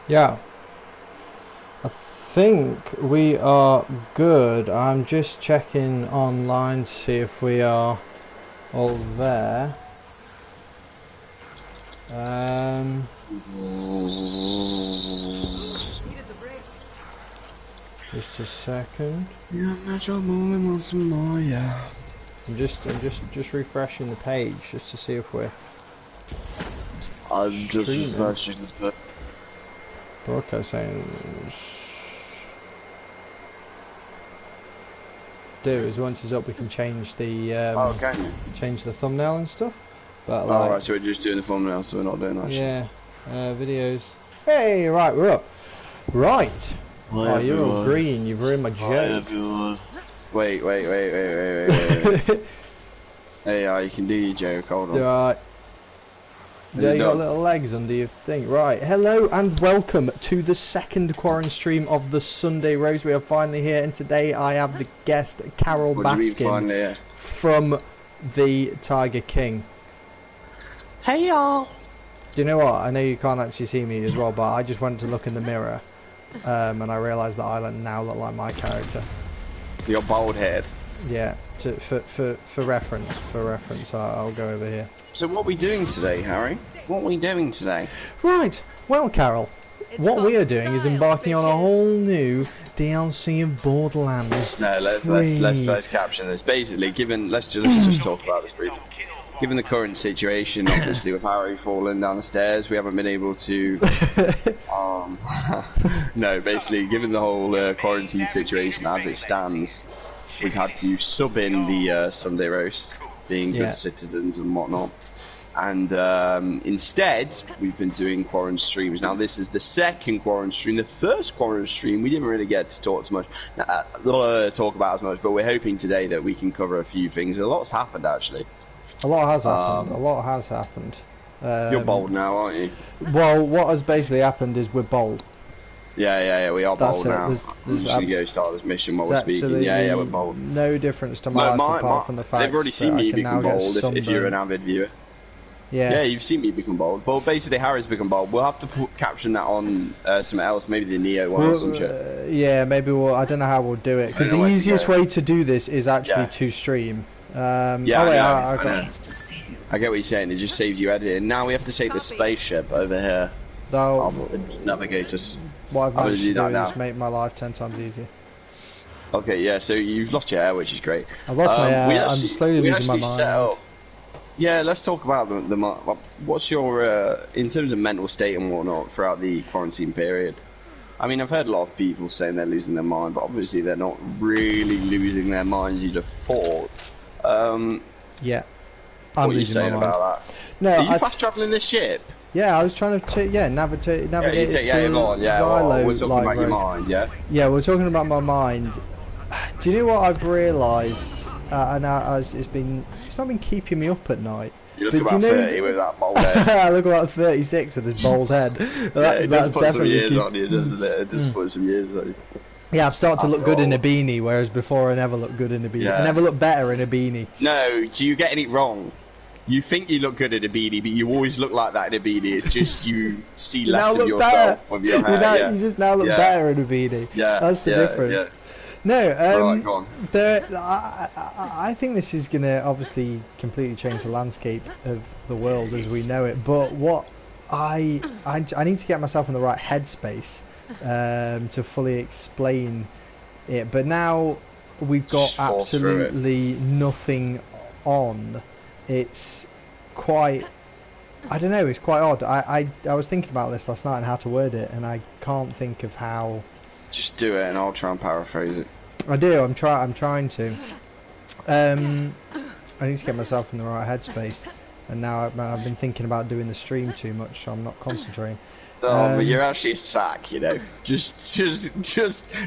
Yeah, I think we are good. I'm just checking online to see if we are all there. Just a second. Yeah, natural moment once more, yeah. I'm just refreshing the page just to see if we're I'm just streaming. refreshing the page. Broadcast saying do is once it's up we can change the can you? change the thumbnail and stuff. But Like, right, so we're just doing the thumbnail, so we're not doing that. Yeah, videos. Hey, right, we're up. Right. Hi, you're all green. You've ruined my joke. Hi, everyone. Wait. Hey, you can do your joke. Hold on. Right. There you got little legs under your thing. Right. Hello and welcome to the second Quarren stream of the Sunday Roast. We are finally here, and today I have the guest Carol Baskin from the Tiger King. Hey y'all. Do you know what? I know you can't actually see me as well, but I just went to look in the mirror, and I realised that I now look like my character. Your bald head. Yeah. For reference, I'll go over here. So what are we doing today, Harry? What are we doing today? Right. Well, Carol, what we are doing is embarking on a whole new DLC of Borderlands. No, let's caption this. Basically, let's just talk about this briefly. Given the current situation, obviously with Harry falling down the stairs, we haven't been able to. No, basically, given the whole quarantine situation as it stands, we've had to sub in the Sunday Roast, being good citizens and whatnot. And instead, we've been doing Quarren streams. Now, this is the second Quarren stream. The first Quarren stream, we didn't really get to talk about as much, but we're hoping today that we can cover a few things. A lot's happened, actually. A lot has happened. You're bold now, aren't you? Well, what has basically happened is we're bold. Yeah, we are bold now. There's I'm just going to go start this mission while we're speaking. Yeah, we're bold. No difference to my life apart from the fact they've already seen me become bold if you're an avid viewer. Yeah, you've seen me become bold. But basically, Harry's become bold. We'll have to caption that on something else, maybe the Neo one or some shit. Yeah, maybe I don't know how we'll do it, because the easiest way to do this is actually to stream. I get what you're saying. It just saves you editing. Now we have to take the spaceship over here. I'll navigate us. What I've managed to do is make my life 10 times easier. Okay, yeah. So you've lost your hair, which is great. I've lost my hair. I'm slowly losing my mind. Yeah, let's talk about the what's your in terms of mental state and whatnot throughout the quarantine period. I mean, I've heard a lot of people saying they're losing their mind, but obviously they're not really losing their minds. You'd have thought. Yeah. What are you saying about that? No, are you fast traveling this ship? Yeah, I was trying to navigate Xylo. We're talking about your mind, yeah? Yeah, we're talking about my mind. Do you know what I've realised? And it's not been keeping me up at night. You look about 30 with that bald head. I look about 36 with this bald head. It does put some years on you, doesn't it? It does put some years on you. Yeah, I've started to look good in a beanie, whereas before I never looked good in a beanie. I never looked better in a beanie. No, do you getting it wrong? You think you look good in a beanie, but you always look like that in a beanie. It's just you see less of yourself with your hair. You just now look better in a beanie. Yeah, that's the difference. Yeah. No, right, go on. I think this is going to obviously completely change the landscape of the world as we know it. But what I need to get myself in the right headspace to fully explain it. But now we've got absolutely nothing on. It's quite, I don't know, it's quite odd. I was thinking about this last night and how to word it, and I can't think of how. Just do it and I'll try and paraphrase it. I do, I'm trying to. I need to get myself in the right headspace. And now I've been thinking about doing the stream too much, so I'm not concentrating. Oh, but you're actually a sack, you know. Just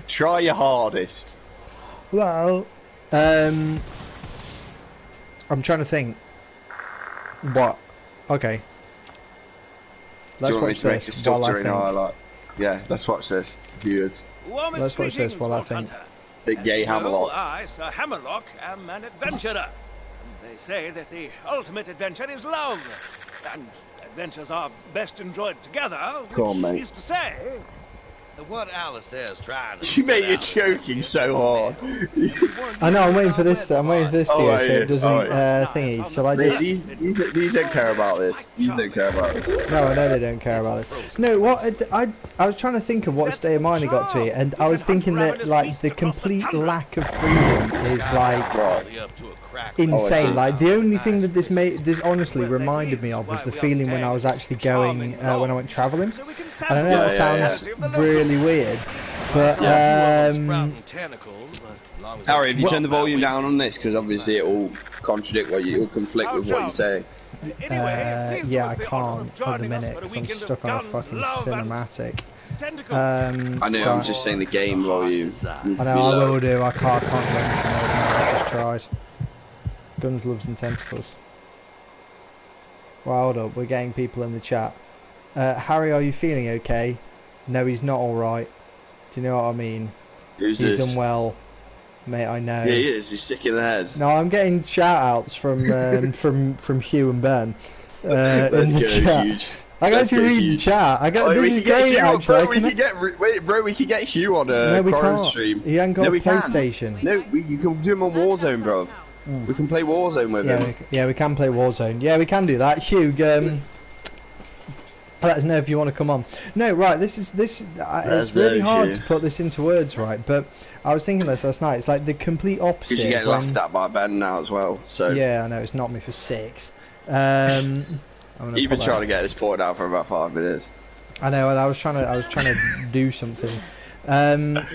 try your hardest. Well, I'm trying to think. What? Okay. Let's watch this while I think. Yeah, let's watch this. Viewers. Let's watch this while I think. Big gay Hammerlock. I, Sir Hammerlock, am an adventurer. They say that the ultimate adventure is love. And adventures are best enjoyed together, Go on, which mate. is to say... What Alistair's trying to You mate, you're choking so hard. I know, I'm waiting for this. I'm waiting for this to Oh, go are so you? it doesn't Oh, yeah. thingy. Shall I Mate, just? these don't care about this. These don't care about this. No, I know they don't care about it. No, what I was trying to think of what state of mind it got to me, and I was thinking that like the complete lack of freedom is like insane. Like the only thing that this honestly reminded me of was the feeling when I was actually going when I went travelling. And I know that sounds really weird, but Harry, have you turned the volume down on this? Because obviously it will contradict what you, it will conflict with what you say. yeah, I can't at the minute because I'm stuck on a fucking cinematic. I know, I'm just saying the game volume. I know, I will do. I can't go into mode now. I just tried. Guns, loves and tentacles. Well, hold up, we're getting people in the chat. Harry, are you feeling okay? No, he's not alright. Do you know what I mean? Who's He's this? unwell. Mate, I know. Yeah, he is. He's sick in the head. No, I'm getting shout-outs from from Hugh and Ben in Let's the go, chat. huge. I got Let's to go, read the huge. chat. I got Oh, this we is can get great, Hugh on, actually. bro. We can get Hugh on No, we can't. QUARANSTREAM. He ain't got No, a we can. PlayStation. No, you can do him on Warzone, bro. We can play Warzone with him. Yeah, we can play Warzone. Yeah, we can do that. Hugh, let us know if you want to come on. No, right. It's really hard to put this into words, right? But I was thinking this last night. It's like the complete opposite. Because you get laughed at by Ben now as well. So yeah, I know. It's knocked me for 6. You've been trying to get this poured out for about 5 minutes. I know, and I was trying to do something. The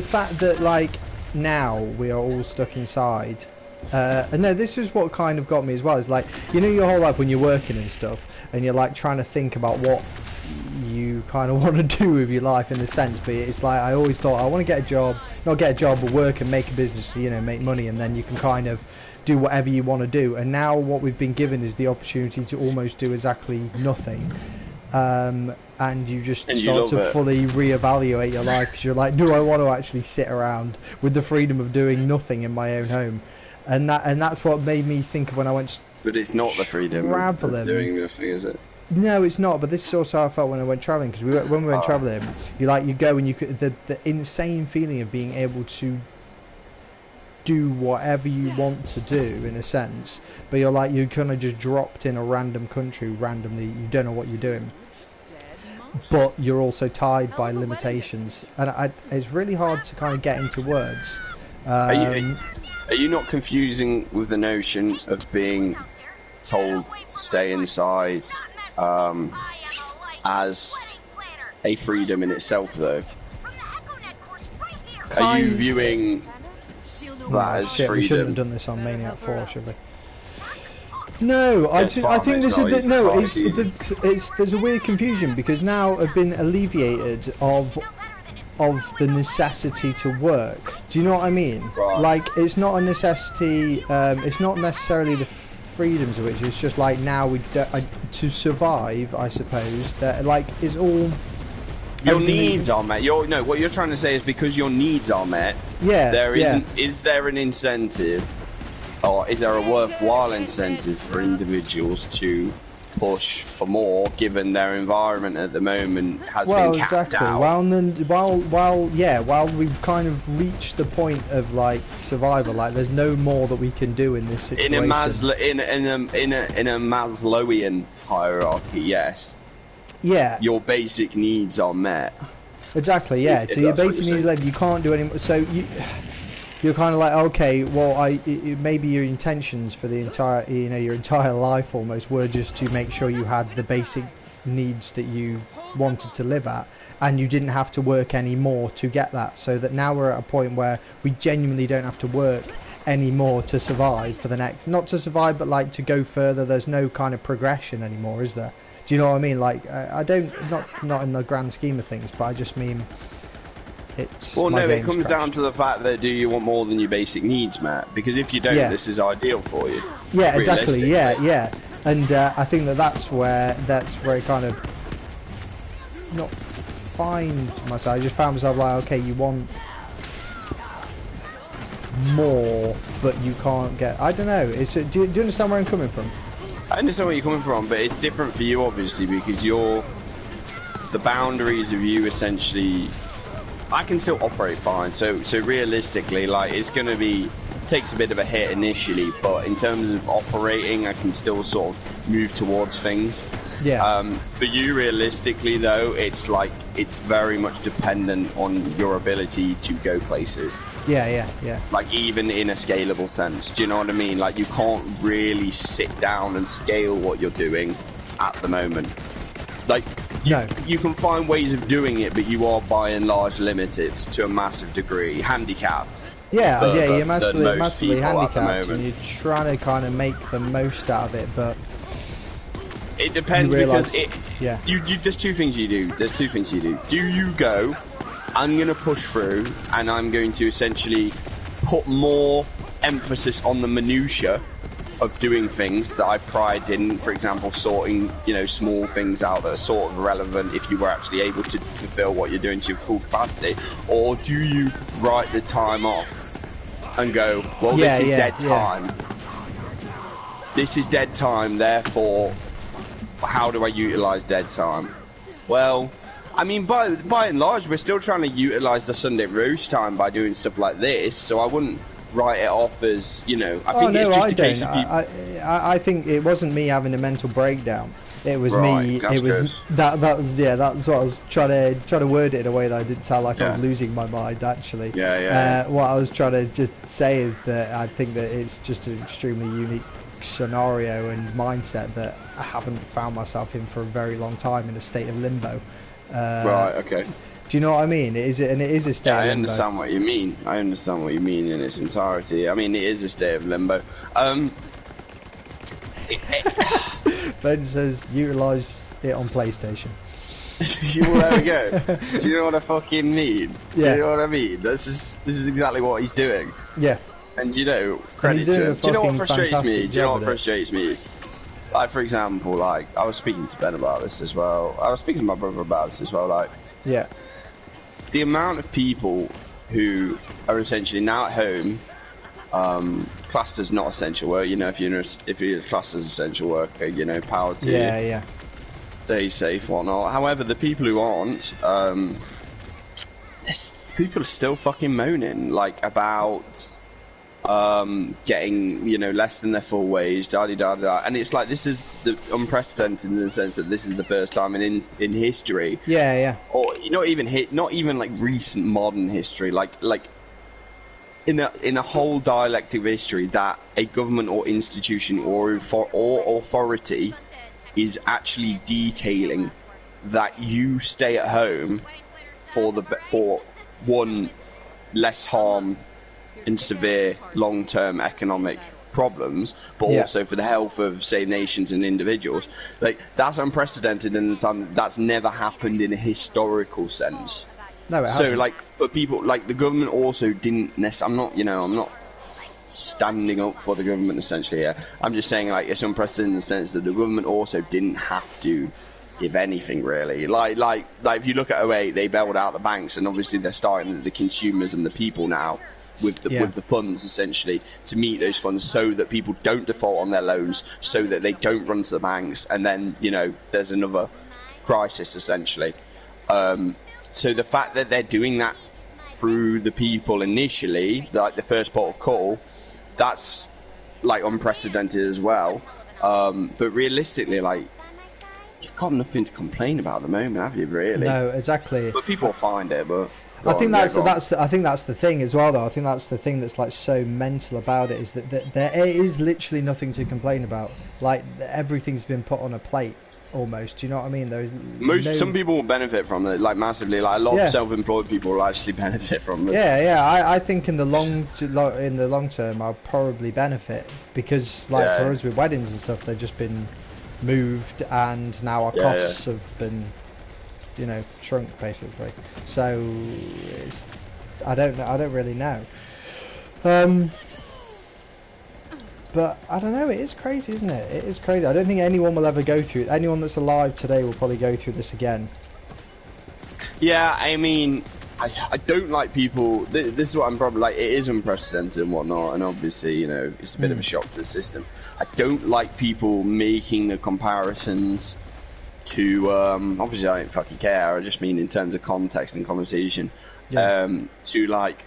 fact that like now we are all stuck inside. And no, this is what kind of got me as well. It's like, you know, your whole life when you're working and stuff, and you're like trying to think about what you kind of want to do with your life in the sense. But it's like I always thought I want to get a job, not get a job, but work and make a business. You know, make money, and then you can kind of do whatever you want to do. And now what we've been given is the opportunity to almost do exactly nothing. And you just start to fully reevaluate your life because you're like, do I want to actually sit around with the freedom of doing nothing in my own home? And that's what made me think of when I went. But it's not the freedom of doing nothing, is it? No, it's not. But this is also how I felt when I went traveling. Because when we went traveling, you go and you could the insane feeling of being able to do whatever you want to do in a sense, but you're kind of just dropped in a random country randomly. You don't know what you're doing, but you're also tied by limitations, and it's really hard to kind of get into words. Are you not confusing with the notion of being told to stay inside as a freedom in itself, though? Are you viewing that as freedom? We shouldn't have done this on Maniac 4, should we? No, I think this is no. There's a weird confusion because now I've been alleviated of the necessity to work. Do you know what I mean? Right. Like, it's not a necessity. It's not necessarily the freedoms of which. It's just like now to survive, I suppose. That like is all. Your needs are met. What you're trying to say is because your needs are met. Yeah. Is there an incentive, or is there a worthwhile incentive for individuals to push for more, given their environment at the moment has been capped out? While we've kind of reached the point of like survival, like there's no more that we can do in this situation. In a Maslowian hierarchy, yes. Yeah. Your basic needs are met. Exactly. Yeah. So your basic needs are met. You can't do any more. So you're kind of like, okay, well, maybe your intentions for the entire, your entire life almost were just to make sure you had the basic needs that you wanted to live at, and you didn't have to work anymore to get that. So that now we're at a point where we genuinely don't have to work anymore to survive for the next, not to survive, but like to go further. There's no kind of progression anymore, is there? Do you know what I mean? Like, I don't, not in the grand scheme of things, but I just mean. Well, no, it comes down to the fact that do you want more than your basic needs, Matt? Because if you don't, this is ideal for you. Yeah, exactly. Yeah. And I think that's where I kind of not find myself. I just found myself like, okay, you want more, but you can't get. I don't know. Do you understand where I'm coming from? I understand where you're coming from, but it's different for you, obviously, because the boundaries of you essentially. I can still operate fine. So realistically, like, it's going to be takes a bit of a hit initially, but in terms of operating, I can still sort of move towards things. Yeah. For you, realistically, though, it's very much dependent on your ability to go places. Yeah. Like, even in a scalable sense, do you know what I mean? Like, you can't really sit down and scale what you're doing at the moment. Like, you can find ways of doing it, but you are by and large limited to a massive degree, handicapped. Yeah, you're massively handicapped, and you're trying to kind of make the most out of it, but it depends because there's two things you do. Do you go, I'm going to push through, and I'm going to essentially put more emphasis on the minutiae of doing things that I prior didn't, for example, sorting, small things out that are sort of relevant if you were actually able to fulfill what you're doing to your full capacity? Or do you write the time off and go, well, this is dead time. This is dead time, therefore, how do I utilise dead time? Well, I mean, by and large, we're still trying to utilise the Sunday roast time by doing stuff like this, so I wouldn't write it off as, I think it's just a case of people. I think it wasn't me having a mental breakdown. It was me. It was that's what I was trying to word it in a way that I didn't sound like I was losing my mind. Actually, what I was trying to just say is that I think that it's just an extremely unique scenario and mindset that I haven't found myself in for a very long time, in a state of limbo. Right. Okay. Do you know what I mean? It is a state of limbo. I understand what you mean. I understand what you mean in its entirety. I mean, it is a state of limbo. Ben says utilise it on PlayStation. Well, there we go. Do you know what I fucking mean? Yeah. Do you know what I mean? This is exactly what he's doing. Yeah. And credit to him. Do you know what frustrates me? Like, for example, like, I was speaking to Ben about this as well. I was speaking to my brother about this as well. Like, yeah. The amount of people who are essentially now at home, classed as not essential work. If you're classed as essential worker, power to you. Yeah. Stay safe, whatnot. However, the people who aren't, people are still fucking moaning, like, about getting less than their full wage, and it's like, this is the unprecedented in the sense that this is the first time in history, or not even like recent modern history, like in a whole dialectic of history, that a government or institution or authority is actually detailing that you stay at home for one, less harm in severe long-term economic problems, but also for the health of, say, nations and individuals. Like, that's unprecedented in the time. That's never happened in a historical sense. No, it hasn't. So, like, for people, like, the government also didn't necessarily. I'm not standing up for the government essentially here. I'm just saying, like, it's unprecedented in the sense that the government also didn't have to give anything really. Like if you look at 2008, they bailed out the banks, and obviously they're starting the consumers and the people now with the funds essentially to meet those funds, so that people don't default on their loans, so that they don't run to the banks, and then there's another crisis essentially. So the fact that they're doing that through the people initially, like the first port of call, that's like unprecedented as well. But realistically, like, you've got nothing to complain about at the moment, have you? Really? No, exactly. But people find it. But I think that's the thing as well, though. I think that's the thing that's like so mental about it, is that there is literally nothing to complain about. Like, everything's been put on a plate almost. Do you know what I mean? Some people will benefit from it, like, massively. Like, a lot of self-employed people will actually benefit from it. I think in the long term I'll probably benefit, because for us with weddings and stuff, they've just been moved, and now our costs have been shrunk basically. So I don't really know. But I don't know, it is crazy, isn't it? It is crazy. I don't think anyone will ever go through it. Anyone that's alive today will probably go through this again. Yeah, I mean, I don't like people. This is what I'm probably like. It is unprecedented and whatnot, and obviously, you know, it's a bit of a shock to the system. I don't like people making the comparisons to. Obviously, I don't fucking care. I just mean in terms of context and conversation. To like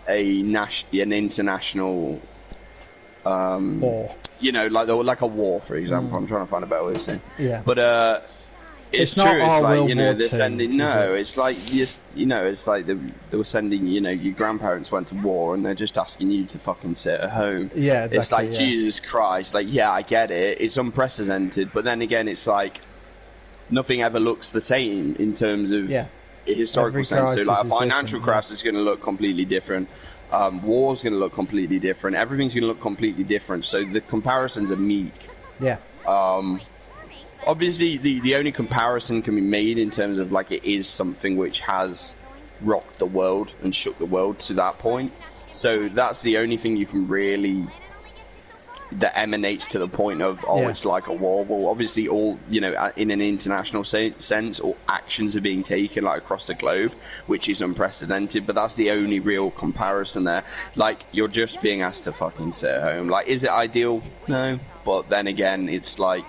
an international. War. You know, like a war, for example. I'm trying to find a better way of saying. Yeah. But it's true. Not It's like, World you know, War they're II, sending. No, it's like just, you know, it's like they were sending. You know, your grandparents went to war, and they're just asking you to fucking sit at home. Yeah, exactly. It's like Jesus Christ. Like, yeah, I get it. It's unprecedented, but then again, it's like nothing ever looks the same in terms of a historical sense. So, like, a financial crisis is going to look completely different. War's going to look completely different. Everything's going to look completely different. So the comparisons are meek. Yeah. Obviously, the only comparison can be made in terms of, like, it is something which has rocked the world and shook the world to that point. So that's the only thing you can really... that emanates to the point of, it's like a war. Well, obviously, all, you know, in an international sense, all actions are being taken, like, across the globe, which is unprecedented, but that's the only real comparison there. Like, you're just being asked to fucking sit at home. Like, is it ideal? No. But then again, it's like,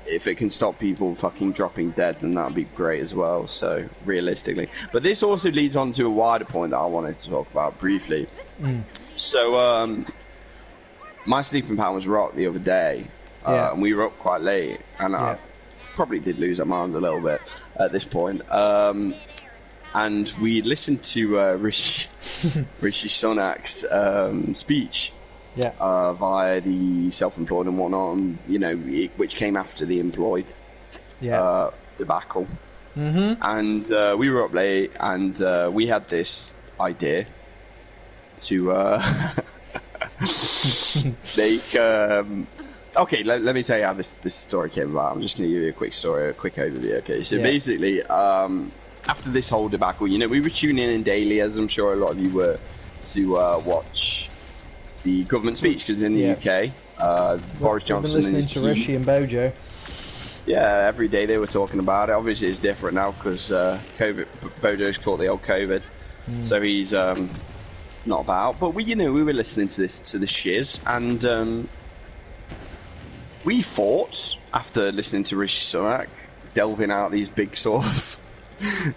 if it can stop people fucking dropping dead, then that would be great as well, so, realistically. But this also leads on to a wider point that I wanted to talk about briefly. So, my sleeping pattern was rocked the other day, and we were up quite late, and I probably did lose our minds a little bit at this point. And we listened to Rishi Sunak's speech via the self-employed and whatnot, and, you know, which came after the employed debacle. And we were up late, and we had this idea to... okay, let me tell you how this story came about. I'm just going to give you a quick overview. Okay, so basically, after this whole debacle, you know, we were tuning in daily, as I'm sure a lot of you were, to watch the government speech, because in the UK, Boris Johnson and his team, Rishi and Bojo. Yeah, every day they were talking about it. Obviously, it's different now because Bojo's caught the old COVID, so he's not about. But we were listening to the shiz, and we thought, after listening to Rishi Sunak delving out these big sort of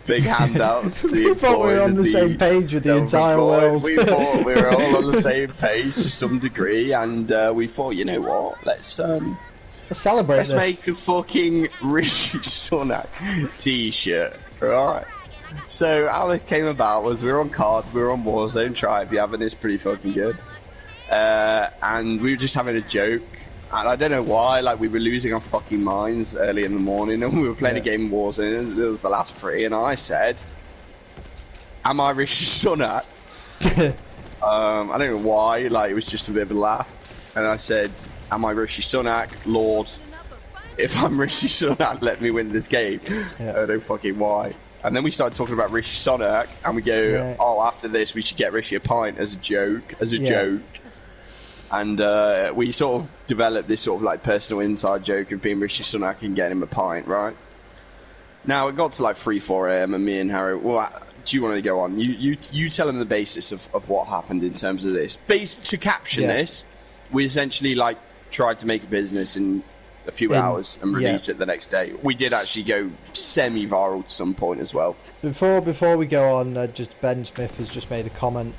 big handouts, we thought we were on the same page with the entire world. We thought we were all on the same page to some degree, and we thought, you know what, let's celebrate this. Let's make a fucking Rishi Sunak t-shirt, right? So how this came about was we were on COD, we were on Warzone, try if you haven't, it's pretty fucking good. And we were just having a joke, and I don't know why, like, we were losing our fucking minds early in the morning, and we were playing a game of Warzone, it was the last 3, and I said, am I Rishi Sunak? I don't know why, like, it was just a bit of a laugh, and I said, am I Rishi Sunak? Lord, if I'm Rishi Sunak, let me win this game. I don't know fucking why. And then we started talking about Rishi Sunak, and we go, oh, after this, we should get Rishi a pint as a joke. And we sort of developed this sort of, like, personal inside joke of being Rishi Sunak and getting him a pint, right? Now, it got to, like, 3, 4 a.m, and me and Harry, well, do you want to go on? You tell him the basis of what happened in terms of this. To caption this, we essentially, like, tried to make a business in a few hours and release it the next day. We did actually go semi-viral to some point as well. Before we go on, just Ben Smith has just made a comment.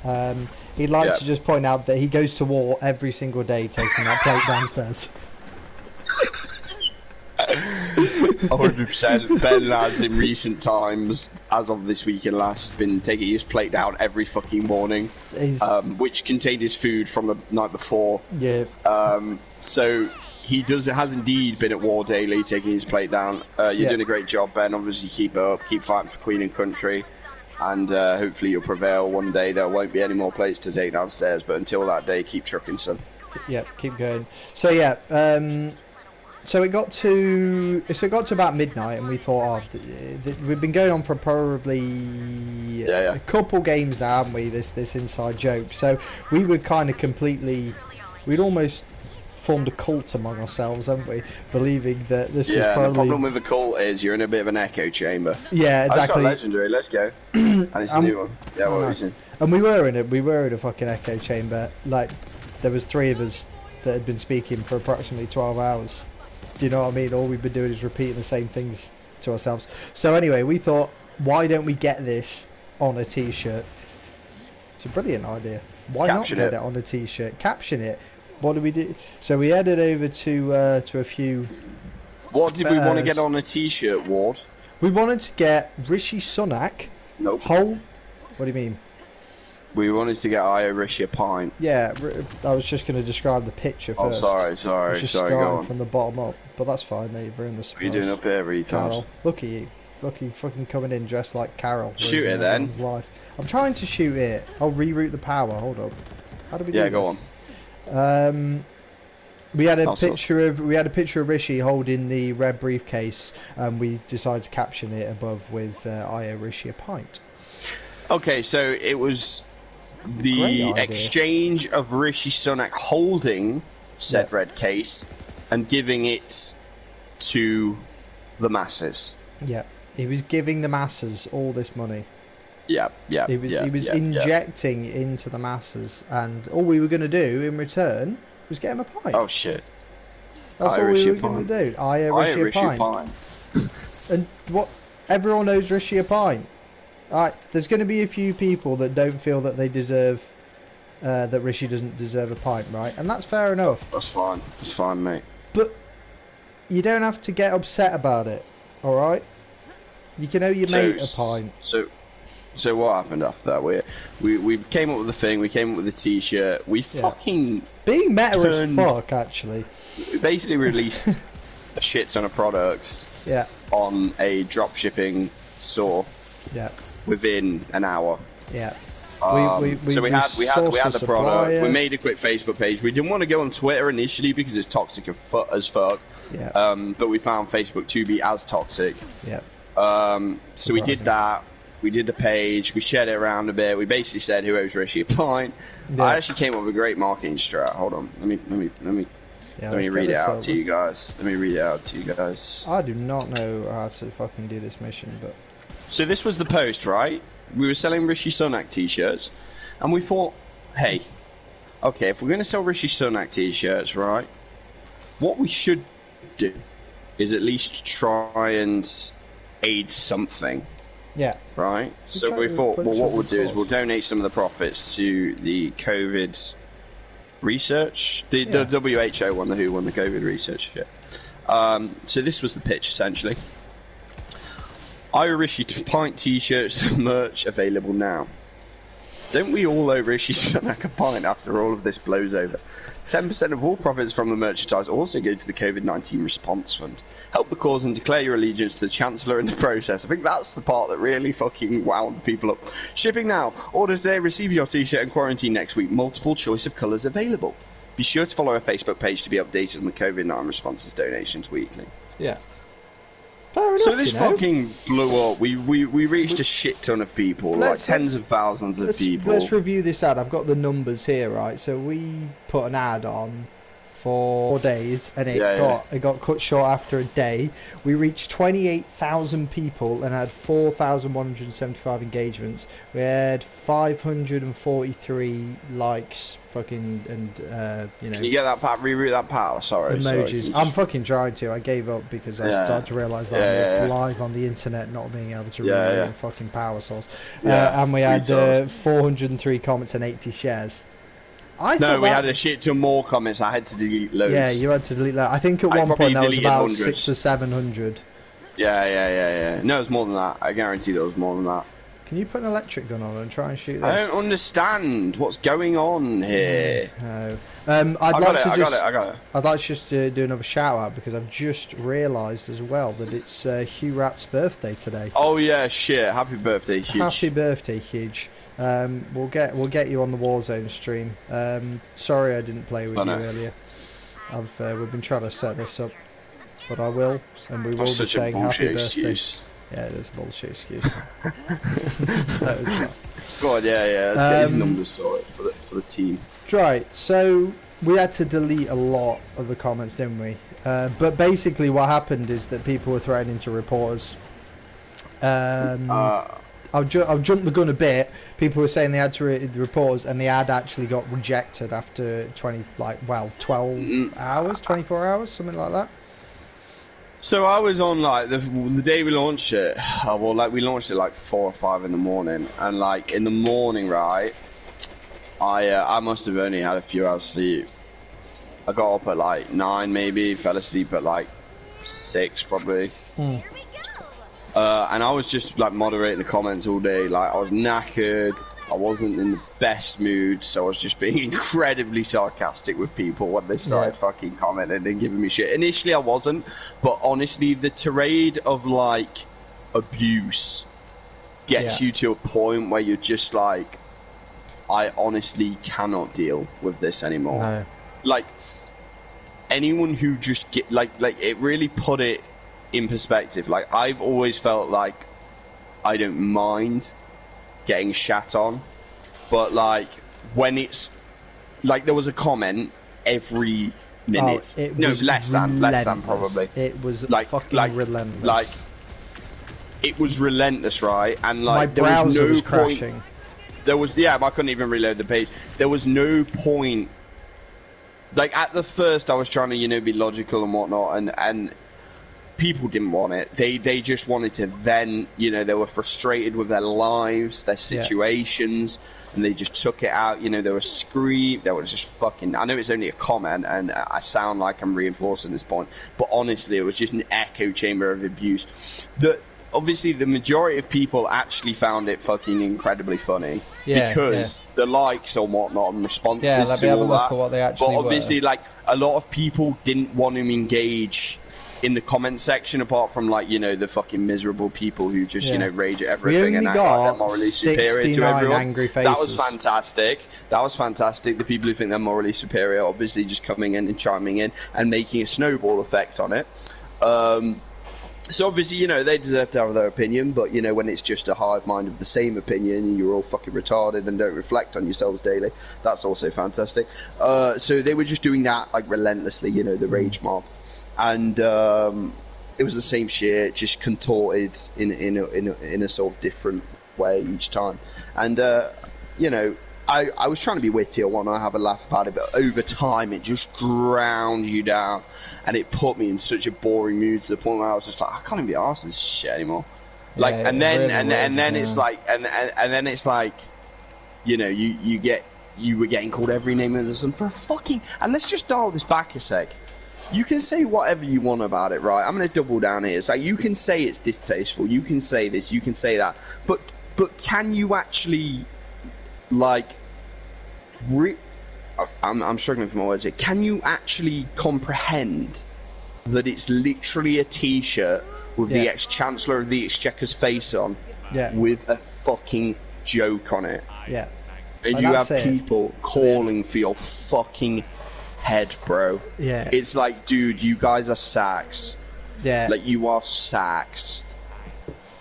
He'd like to just point out that he goes to war every single day taking that plate downstairs. 100%. Ben has in recent times, as of this week and last, been taking his plate down every fucking morning, which contained his food from the night before. So he has indeed been at war daily, taking his plate down. You're doing a great job, Ben. Obviously, keep it up, keep fighting for Queen and country, and hopefully you'll prevail one day. There won't be any more plates to take downstairs, but until that day, keep trucking, son. Keep going. So so it got to about midnight, and we thought, we've been going on for probably a couple games now, haven't we? This inside joke. So we were kind of we'd almost formed a cult among ourselves, haven't we? Believing that this was Yeah, probably... the problem with a cult is you're in a bit of an echo chamber. Yeah, I just exactly. got legendary. Let's go. And it's a new one. Yeah, what were you saying? And we were in a fucking echo chamber. Like, there was 3 of us that had been speaking for approximately 12 hours. Do you know what I mean? All we've been doing is repeating the same things to ourselves. So anyway, we thought, why don't we get this on a t-shirt? It's a brilliant idea. Why not get it on a t-shirt? Caption it. What do we do? So we headed over to a few... What did we want to get on a t-shirt, Ward? We wanted to get Rishi Sunak. Nope. What do you mean? We wanted to get Io Rishi a pint. Yeah, I was just going to describe the picture first. Oh, sorry, just go on. from the bottom up, but that's fine, mate. You've ruined the surprise. What are you doing up here, retard? Carol, look at you. Look, you fucking coming in dressed like Carol. Shoot it then. Life. I'm trying to shoot it. I'll reroute the power. Hold up. How do we do this? Go on. We had a picture of Rishi holding the red briefcase, and we decided to caption it above with Io Rishi a pint. Okay, so it was the exchange of Rishi Sunak holding said red case and giving it to the masses. Yeah, he was giving the masses all this money. He was injecting into the masses, and all we were going to do in return was get him a pint. Oh shit! That's all we were going to do. Io Rishi a pint. And what? Everyone knows Rishi a pint. Alright, there's going to be a few people that don't feel that they deserve, that Rishi doesn't deserve a pint, right? And that's fair enough. That's fine. That's fine, mate. But you don't have to get upset about it, alright? You can owe your mate a pint. So what happened after that? We came up with the thing. We came up with a t-shirt. We fucking being meta as fuck, actually. We basically released a shit ton of products. Yeah. On a drop shipping store. Yeah. Within an hour. Yeah. So we had the product. We made a quick Facebook page. We didn't want to go on Twitter initially because it's toxic as fuck. Yeah. But we found Facebook to be as toxic. Yeah. So we did that. We did the page. We shared it around a bit. We basically said, "Who owes Rishi a pint?" Yeah. I actually came up with a great marketing strat. Hold on. Let me read it out to you guys. I do not know how to fucking do this mission, but. So this was the post, right? We were selling Rishi Sunak t-shirts, and we thought, hey, okay, if we're going to sell Rishi Sunak t-shirts, right, what we should do is at least try and aid something. Yeah. Right? So we thought, well, what we'll do is we'll donate some of the profits to the COVID research, the WHO one, the WHO one, the COVID research shit. So this was the pitch, essentially. Io Rishi pint t-shirts merch available now. Don't we all owe Rishi Sunak a pint after all of this blows over? 10% of all profits from the merchandise also go to the COVID-19 response fund. Help the cause and declare your allegiance to the Chancellor in the process. I think that's the part that really fucking wound people up. Shipping now. Order today, receive your t-shirt and quarantine next week. Multiple choice of colours available. Be sure to follow our Facebook page to be updated on the COVID-19 responses donations weekly. Yeah. Enough, so this fucking blew up. We reached a shit ton of people, like tens of thousands of people. Let's review this ad. I've got the numbers here, right? So we put an ad on for 4 days, and it got cut short after a day. We reached 28,000 people and had 4,175 engagements. We had 543 likes, and Can you get that part? Reroute that part. Sorry. Emojis. I'm fucking trying to. I gave up because I started to realise that I'm live on the internet, not being able to read a fucking power source. And we had 403 comments and 80 shares. We had a shit ton more comments. I had to delete loads. Yeah, you had to delete that. I think at one point there was about 600 or 700. Yeah. No, it was more than that. I guarantee there was more than that. Can you put an electric gun on and try and shoot this? I don't understand what's going on here. No. I got it. I'd like to just do another shout out because I've just realised as well that it's Hugh Rat's birthday today. Oh yeah, shit! Happy birthday, Huge. Happy birthday, Huge. We'll get you on the Warzone stream. Sorry I didn't play with you earlier. We've been trying to set this up, but I will, and we will be saying happy birthday. Yeah, it is a bullshit excuse. Go on, let's get these numbers sorted for the team. Right, so we had to delete a lot of the comments, didn't we? But basically what happened is that people were threatening to report us. I'll jump the gun a bit. People were saying they had to report us, and the ad actually got rejected after 12 hours, 24 hours, something like that. So I was on like the day we launched it. Well, like we launched it like 4 or 5 in the morning, and like in the morning, right? I must have only had a few hours sleep. I got up at like 9 maybe, fell asleep at like 6 probably. Mm. And I was just like moderating the comments all day. Like I was knackered. I wasn't in the best mood, so I was just being incredibly sarcastic with people when they started fucking commenting and giving me shit. Initially I wasn't, but honestly the tirade of like abuse gets you to a point where you're just like, I honestly cannot deal with this anymore. No. Like anyone who just get like it really put it in perspective. Like I've always felt like I don't mind getting shat on, but like when it's like there was a comment every minute. No, less than probably. It was like fucking relentless. Like it was relentless, right? And like my browser was crashing. There was I couldn't even reload the page. There was no point. Like at the first, I was trying to be logical and whatnot, and people didn't want it. They just wanted to vent. They were frustrated with their lives, their situations, and they just took it out. They were screaming. They were just fucking. I know it's only a comment, and I sound like I'm reinforcing this point, but honestly, it was just an echo chamber of abuse. Obviously, the majority of people actually found it fucking incredibly funny because the likes and whatnot and responses to all that. But obviously, like a lot of people didn't want to engage in the comment section, apart from like the fucking miserable people who just rage at everything and act like they're morally superior to everyone. Angry faces. That was fantastic. The people who think they're morally superior, obviously, just coming in and chiming in and making a snowball effect on it. So obviously, they deserve to have their opinion, but when it's just a hive mind of the same opinion and you're all fucking retarded and don't reflect on yourselves daily, that's also fantastic. So they were just doing that like relentlessly, the rage mob. And it was the same shit, just contorted in a sort of different way each time. And I was trying to be witty. I want to have a laugh about it, but over time it just ground you down, and it put me in such a boring mood to the point where I was just like, I can't even be arsed with this shit anymore. Like, and then it's like, you were getting called every name under the sun for fucking. And let's just dial this back a sec. You can say whatever you want about it, right? I'm going to double down here. So you can say it's distasteful. You can say this. You can say that. But can you actually, like, I'm struggling for my words here. Can you actually comprehend that it's literally a T-shirt with the ex-Chancellor of the Exchequer's face on, with a fucking joke on it? Yeah. And you have people calling for your fucking head, bro. Yeah. It's like, dude, you guys are sacks. Yeah. Like, you are sacks.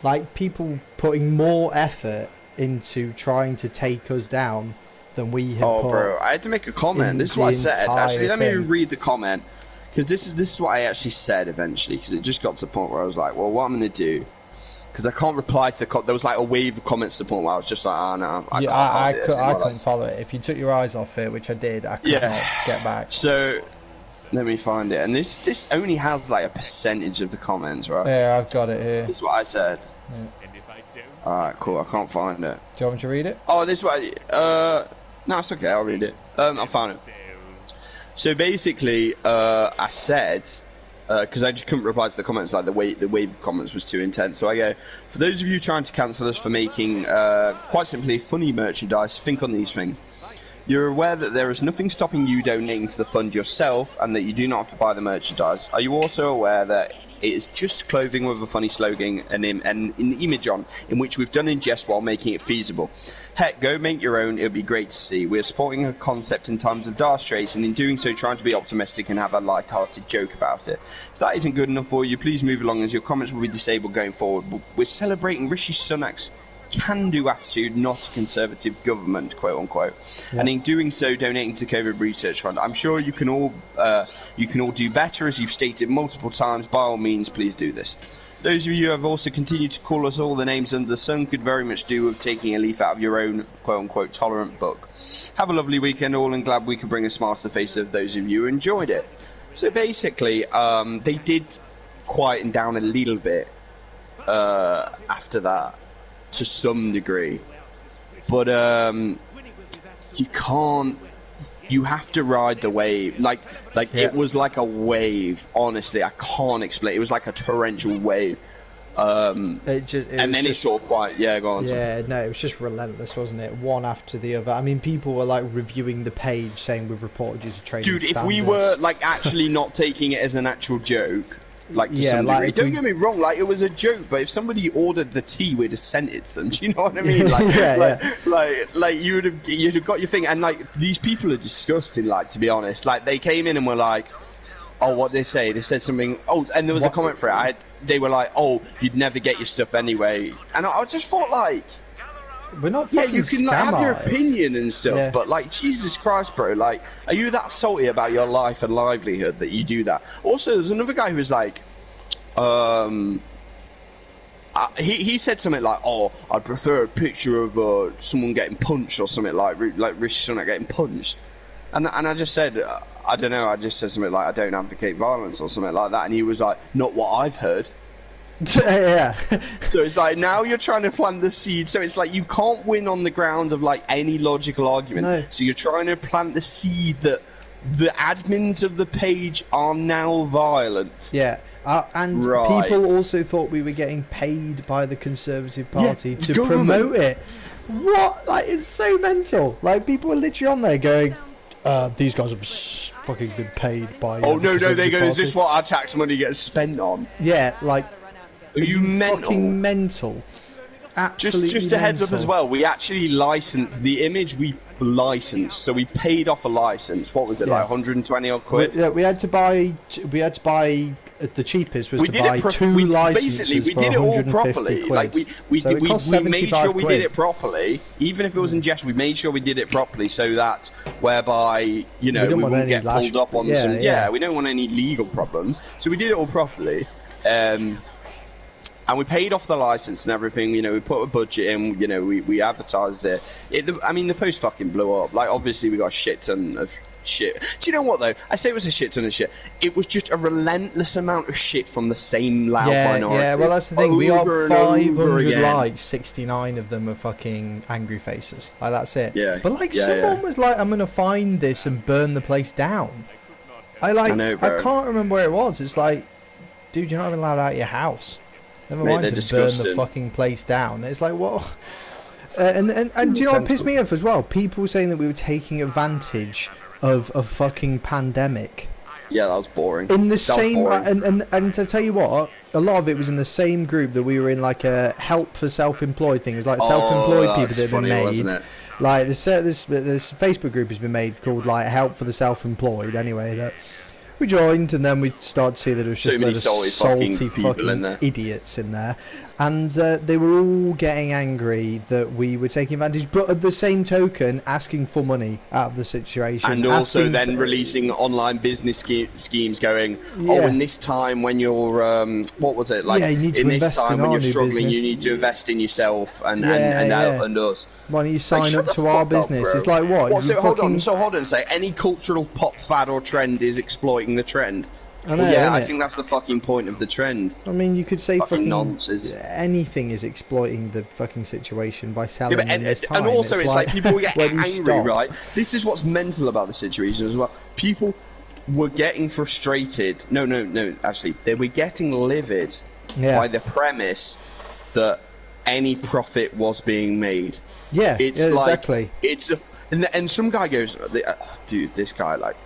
Like, people putting more effort into trying to take us down than we have. Oh, bro, I had to make a comment. This is what I said. Actually, let me read the comment, because this is what I actually said eventually, because it just got to the point where I was like, well, what I'm going to do, because I can't reply to the there was like a wave of comments to the point where I was just like, oh no, I couldn't follow it. If you took your eyes off it, which I did, I couldn't get back. So let me find it, and this only has like a percentage of the comments, right? Yeah, I've got it here. This is what I said. Yeah. And if I don't, alright, cool, I can't find it. Do you want me to read it? Oh, this is what no, it's okay, I'll read it. I found it. So basically, I said, because I just couldn't reply to the comments, like the wave of comments was too intense. So I go, for those of you trying to cancel us for making, quite simply, funny merchandise, think on these things. You're aware that there is nothing stopping you donating to the fund yourself, and that you do not have to buy the merchandise. Are you also aware that it is just clothing with a funny slogan and an image on, in which we've done in jest while making it feasible? Heck, go make your own, it would be great to see. We're supporting a concept in times of dire straits, and in doing so trying to be optimistic and have a light-hearted joke about it. If that isn't good enough for you, please move along, as your comments will be disabled going forward. We're celebrating Rishi Sunak's can-do attitude, not a conservative government, quote unquote. Yeah. And in doing so, donating to the COVID Research Fund. I'm sure you can all do better, as you've stated multiple times. By all means, please do this. Those of you who have also continued to call us all the names under the sun could very much do with taking a leaf out of your own quote-unquote tolerant book. Have a lovely weekend all, and glad we could bring a smile to the face of those of you who enjoyed it. So basically, they did quieten down a little bit after that, to some degree, but you can't. You have to ride the wave. Like It was like a wave. Honestly, I can't explain. It was like a torrential wave. Then it's sort of quiet. Yeah, go on. Yeah, no, it was just relentless, wasn't it? One after the other. I mean, people were like reviewing the page, saying we've reported you to training Dude, standards. If we were like actually not taking it as an actual joke. Like, to some degree. Don't get me wrong, like, it was a joke, but if somebody ordered the tea, we'd have sent it to them. Do you know what I mean? Like, you'd have got your thing, and like, these people are disgusting, like, to be honest. Like, they came in and were like, oh, what did they say? They said something, oh, and there was a comment for it. They were like, oh, you'd never get your stuff anyway. And I just thought, like, we're not fucking you can like, have your opinion and stuff, but like, Jesus Christ, bro, like, are you that salty about your life and livelihood that you do that? Also, there's another guy who was like, he said something like, oh, I'd prefer a picture of someone getting punched or something like Rishi Sunak getting punched, and I just said, I don't know, I just said something like, I don't advocate violence or something like that, and he was like, not what I've heard. Yeah. So it's like, now you're trying to plant the seed. So it's like, you can't win on the ground of like any logical argument. No. So you're trying to plant the seed that the admins of the page are now violent. Yeah. And people also thought we were getting paid by the Conservative Party to promote it. What? Like, it's so mental. Like, people were literally on there going, these guys have fucking been paid by oh no, they go, is this what our tax money gets spent on? Yeah, like, are you mental? Fucking mental. Absolutely just a heads up as well, we actually licensed the image. We licensed, so we paid off a license. What was it, like 120 odd quid? We had to buy the cheapest was to buy two licenses. Basically, we did it all properly. Quid. Like we made sure we did it properly. Even if it was ingestion, we made sure we did it properly, so that whereby we wouldn't get pulled up on some. Yeah, we don't want any legal problems. So we did it all properly. And we paid off the license and everything, we put a budget in, we advertised it. I mean, the post fucking blew up. Like, obviously, we got a shit ton of shit. Do you know what, though? I say it was a shit ton of shit. It was just a relentless amount of shit from the same loud minority. Yeah, well, that's the thing. We have 500 likes, 69 of them are fucking angry faces. Like, that's it. Yeah. But, like, someone was like, I'm going to find this and burn the place down. I can't remember where it was. It's like, dude, you're not even allowed out of your house. Never mind to burn the fucking place down. It's like, what? And do you know what pissed me off as well? People saying that we were taking advantage of a fucking pandemic. Yeah, that was boring. In the same, and to tell you what, a lot of it was in the same group that we were in, like a help for self-employed thing. It was like self-employed people that had been made. Like this Facebook group has been made called like Help for the Self-Employed. Anyway, that. We joined, and then we started to see that it was just a lot of salty fucking idiots in there. And they were all getting angry that we were taking advantage, but at the same token, asking for money out of the situation. And also then releasing online business schemes going, in this time when you're, what was it? Like, in this time when you're struggling, you need to invest in yourself and us. Why don't you sign up to our business? It's like, what? So hold on. Say any cultural pop fad or trend is exploiting the trend. I know, I think that's the fucking point of the trend. I mean, you could say fucking nonsense. Anything is exploiting the fucking situation by selling in this time. And also, it's like people get angry, right? This is what's mental about the situation as well. People were getting frustrated. No, actually, they were getting livid by the premise that any profit was being made. Yeah, it's exactly. And some guy goes, dude, this guy, like,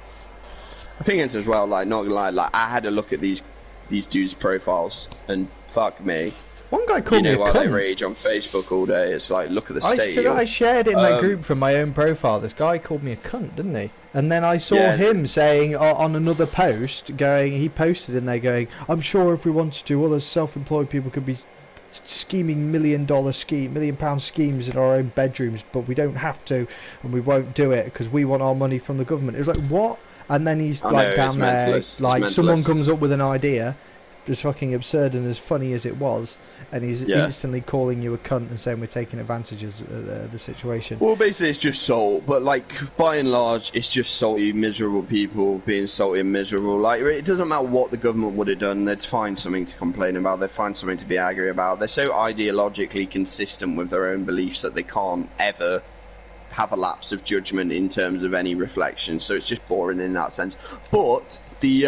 I think it's as well, like, not gonna lie, like, I had a look at these dudes' profiles, and fuck me. One guy called me a cunt. They rage on Facebook all day. It's like, look at the state. I shared it in that group from my own profile. This guy called me a cunt, didn't he? And then I saw him saying on another post, he posted in there going, I'm sure if we wanted to, other self-employed people could be scheming $1 million pound schemes in our own bedrooms, but we don't have to, and we won't do it because we want our money from the government. It was like, what? And then he's like down there, like someone comes up with an idea, just fucking absurd and as funny as it was, and he's instantly calling you a cunt and saying we're taking advantage of the situation. Well, basically it's just salt, but like by and large it's just salty, miserable people being salty and miserable. Like, it doesn't matter what the government would have done, they'd find something to complain about, they'd find something to be angry about. They're so ideologically consistent with their own beliefs that they can't ever have a lapse of judgment in terms of any reflection, so it's just boring in that sense. But the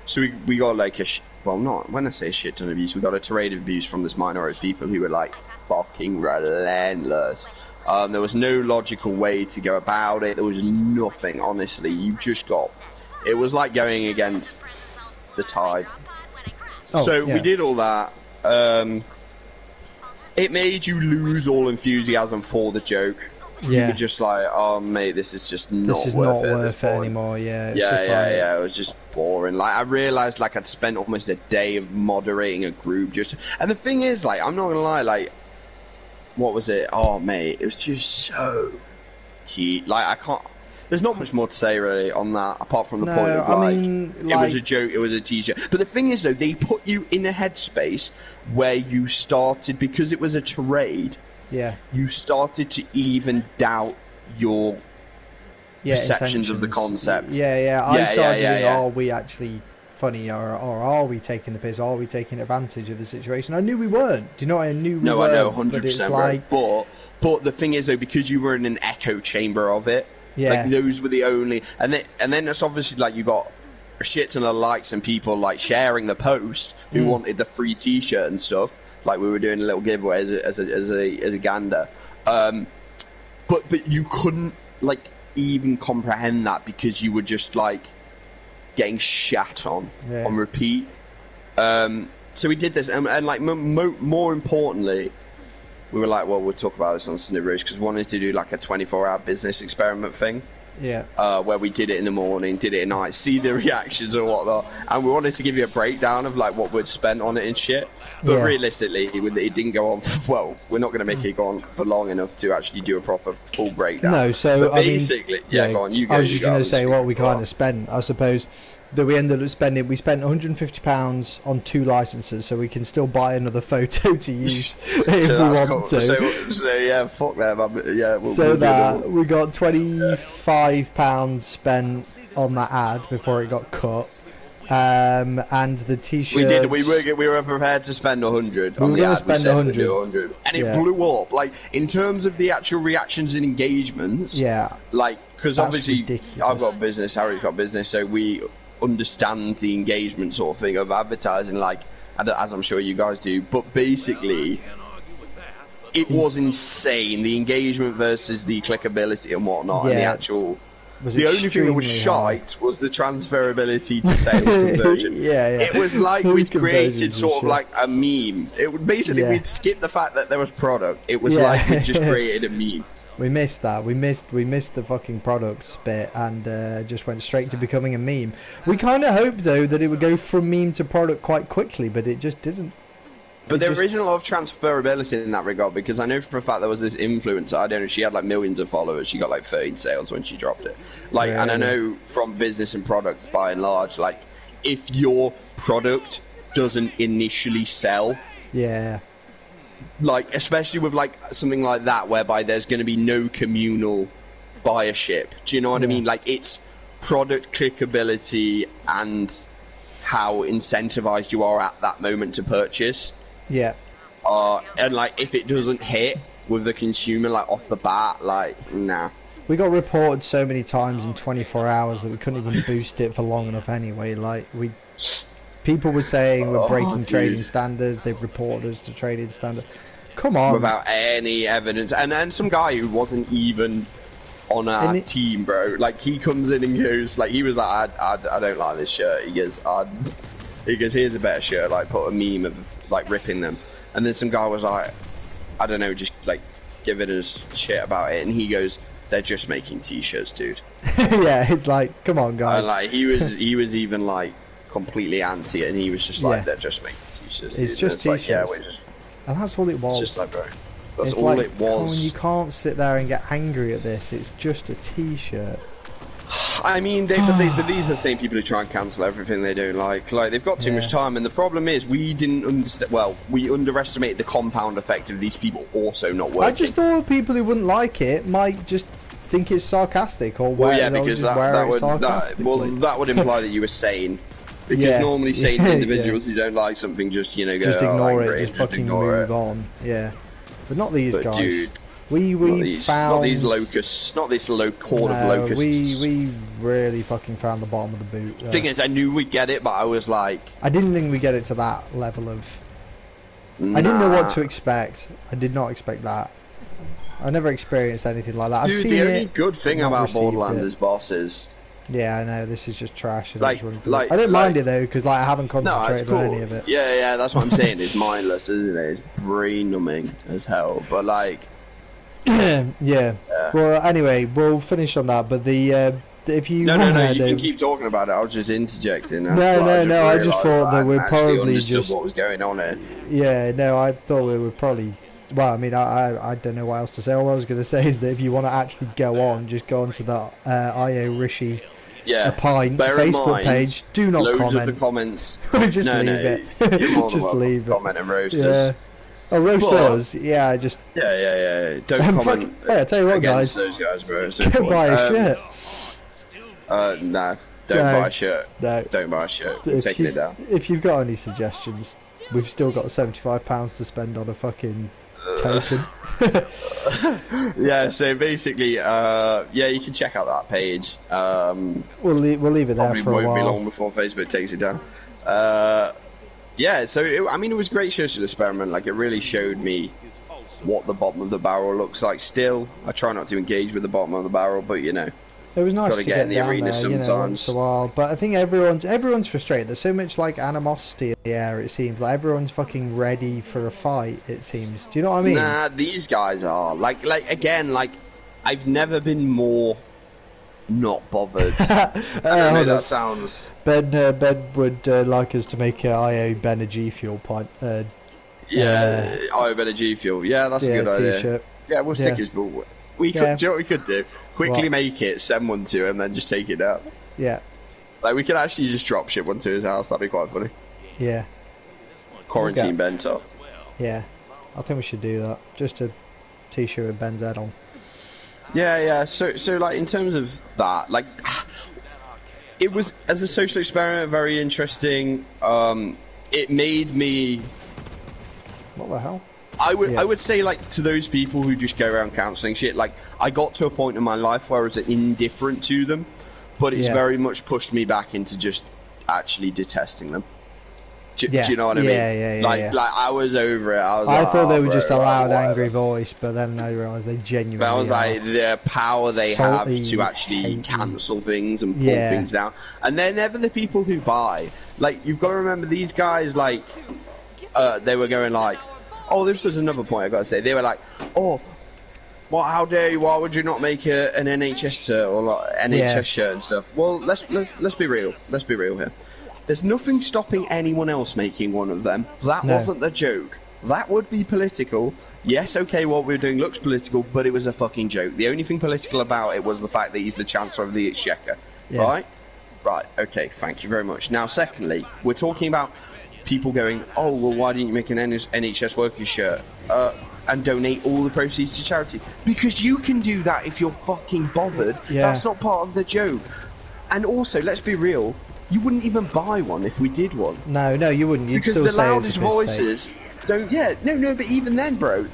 so we got like well, not when I say a shit ton of abuse, we got a tirade of abuse from this minority of people who were like fucking relentless. There was no logical way to go about it. There was nothing, honestly. You just got... It was like going against the tide. We did all that. It made you lose all enthusiasm for the joke. You were just like, oh mate, this is just not worth it anymore. Yeah, it was just boring. Like, I realised like I'd spent almost a day of moderating a group and the thing is, like, I'm not gonna lie, like, what was it? Oh mate, it was just so like, I can't. There's not much more to say really on that, apart from the point of it was a joke, it was a t-shirt. But the thing is though, they put you in a headspace where you started, because it was a tirade. Yeah, you started to even doubt your perceptions of the concept. I started thinking, are we actually funny, or are we taking the piss? Are we taking advantage of the situation? I knew we weren't. Do you know? I knew we weren't. I know, 100%. Like... But the thing is though, because you were in an echo chamber of it, like those were the only, and then it's obviously like you got a shit ton of likes and people like sharing the post who wanted the free t-shirt and stuff. Like, we were doing a little giveaway as a gander, but you couldn't like even comprehend that because you were just like getting shat on repeat. So we did this, and like more importantly, we were like, well, we'll talk about this on Sunday Roast, because we wanted to do like a 24-hour business experiment thing. Where we did it in the morning, did it at night, see the reactions or whatnot, and we wanted to give you a breakdown of like what we'd spent on it and shit. But realistically, it didn't go on. Well, we're not going to make it go on for long enough to actually do a proper full breakdown. No, so but basically, go on. You go. I was just going to say what we kind of spent. I suppose that we ended up spending. We spent £150 on 2 licenses, so we can still buy another photo to use if we want to. So yeah, fuck that. Yeah. We got £25 spent on that ad before it got cut. And the t-shirt. We were prepared to spend 100 on the ad. Spend 100, and it blew up. Like, in terms of the actual reactions and engagements. Like, because obviously ridiculous. I've got business, Harry's got business, so we understand the engagement sort of thing of advertising, like, as I'm sure you guys do. But basically, it was insane. The engagement versus the clickability and whatnot, and the actual. The only thing that was shite was the transferability to sales conversion. It was like we'd created sort of like a meme. It would basically we'd skip the fact that there was product. It was like we'd just created a meme. We missed that. We missed the fucking products bit and just went straight to becoming a meme. We kind of hoped though that it would go from meme to product quite quickly, but it just didn't. But there isn't a lot of transferability in that regard, because I know for a fact there was this influencer, I don't know, she had like millions of followers, she got like 13 sales when she dropped it. Like, and I know from business and products by and large, like, if your product doesn't initially sell, like, especially with like something like that whereby there's going to be no communal buyership, do you know what I mean? Like, it's product clickability and how incentivized you are at that moment to purchase. And like, if it doesn't hit with the consumer like off the bat, like, nah. We got reported so many times in 24 hours that we couldn't even boost it for long enough anyway. Like, people were saying we're breaking trading standards. They've reported us to trading standards. Come on. Without any evidence. And then some guy who wasn't even on our team, bro. Like, he comes in and goes, like, he was like, I don't like this shirt. He goes, here's a better shirt. Like, put a meme of like ripping them. And then some guy was like, I don't know, just like giving us shit about it. And he goes, they're just making t-shirts, dude. It's like, come on, guys. And like, he was even like completely anti it, and he was just like, they're just making t-shirts. It's just t-shirts. Like, And that's all it was. It's just like, bro. That's it's all like, it was. You can't sit there and get angry at this. It's just a t-shirt. I mean, but these are the same people who try and cancel everything they don't like. Like, they've got too much time, and the problem is we didn't understand. Well, we underestimated the compound effect of these people also not working. I just thought people who wouldn't like it might just think it's sarcastic, or because that would imply that you were sane. Because normally sane individuals who don't like something just go, just ignore it, just fucking move on. Yeah, but not these guys. Dude, we found not these locusts, not this horde of locusts. We really fucking found the bottom of the boot. The thing is, I knew we'd get it, but I was like, I didn't think we'd get it to that level of. I didn't know what to expect. I did not expect that. I never experienced anything like that. Dude, the only good thing about Borderlands is bosses. Yeah, I know, this is just trash. I don't mind it though, because I haven't concentrated on any of it. Yeah, that's what I'm saying. It's mindless, isn't it? It's brain numbing as hell. But yeah. Well, anyway, we'll finish on that. But if you you can keep talking about it. I was just interjecting. No. I just thought that we're probably just what was going on here. Yeah, no, I thought we were probably. Well, I mean, I don't know what else to say. All I was going to say is that if you want to actually go on, just go onto the IO Rishi Pine Facebook page. Do not comment. Of the comments. Just leave it. Just leave it. Comment and roast us. Oh, roast us? Yeah, just. Yeah. Don't comment. Hey, I tell you what, guys. Those guys, bro. Go buy a shirt. No. Don't buy a shirt. No. Don't buy a shirt. We're taking it down. If you've got any suggestions, we've still got £75 to spend on a fucking token. Yeah, so basically, you can check out that page. We'll leave it there for a while. Probably won't be long before Facebook takes it down. So it was a great social experiment. Like, it really showed me what the bottom of the barrel looks like. Still, I try not to engage with the bottom of the barrel, but it was nice to get in the arena there, sometimes. Once a while. But I think everyone's frustrated. There's so much like animosity in the air. It seems like everyone's fucking ready for a fight. It seems. Do you know what I mean? Nah, these guys are like I've never been more not bothered. That sounds. Ben would like us to make an IO Ben a G Fuel pint. IO Ben a G Fuel. Yeah, that's a good idea. Yeah, we'll stick his ball. Do you know what we could do? Quickly make it, send one to him, then just take it out. Yeah. Like, we could actually just drop ship one to his house. That'd be quite funny. Yeah. Quarantine Ben top. Yeah. I think we should do that. Just a t-shirt with Ben's head on. Yeah. So like, in terms of that, like, it was, as a social experiment, very interesting. It made me... What the hell? I would say, like, to those people who just go around cancelling shit, like, I got to a point in my life where I was indifferent to them, but it's very much pushed me back into just actually detesting them. Do you know what I mean? Yeah. Like, I was over it. I thought they were just a loud, angry voice, but then I realised they genuinely I was like, the power they have to actually cancel things and pull things down. And they're never the people who buy. Like, you've got to remember, these guys, like, they were going like, oh, this was another point I've got to say. They were like, oh, well, how dare you? Why would you not make an NHS shirt or like, NHS shirt and stuff? Well, let's be real. Let's be real here. There's nothing stopping anyone else making one of them. That wasn't the joke. That would be political. Yes, okay, what we're doing looks political, but it was a fucking joke. The only thing political about it was the fact that he's the Chancellor of the Exchequer. Right? Right, okay, thank you very much. Now, secondly, we're talking about people going, oh, well, why didn't you make an NHS workers shirt and donate all the proceeds to charity? Because you can do that if you're fucking bothered. That's not part of the joke. And also, let's be real, you wouldn't even buy one if we did one. No, you wouldn't. You'd because still the say loudest voices don't. But even then, bro,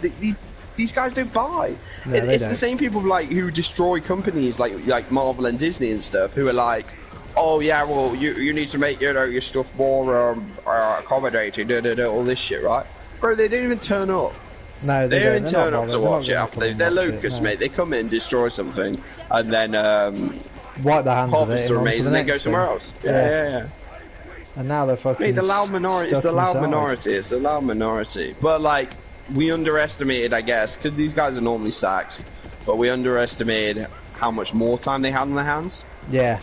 these guys don't buy. It's the same people like who destroy companies like Marvel and Disney and stuff, who are like, oh yeah, well you need to make your stuff more accommodating, all this shit, right? Bro, they don't even turn up. No, they don't even turn up to watch it after they're locusts, mate. They come in, destroy something, and then wipe their hands of it, and then go somewhere else. Yeah. And now they're fucking. Mate, the loud minority. It's the loud minority. It's the loud minority. But like, we underestimated, I guess, because these guys are normally sacks, but we underestimated how much more time they had on their hands. Yeah.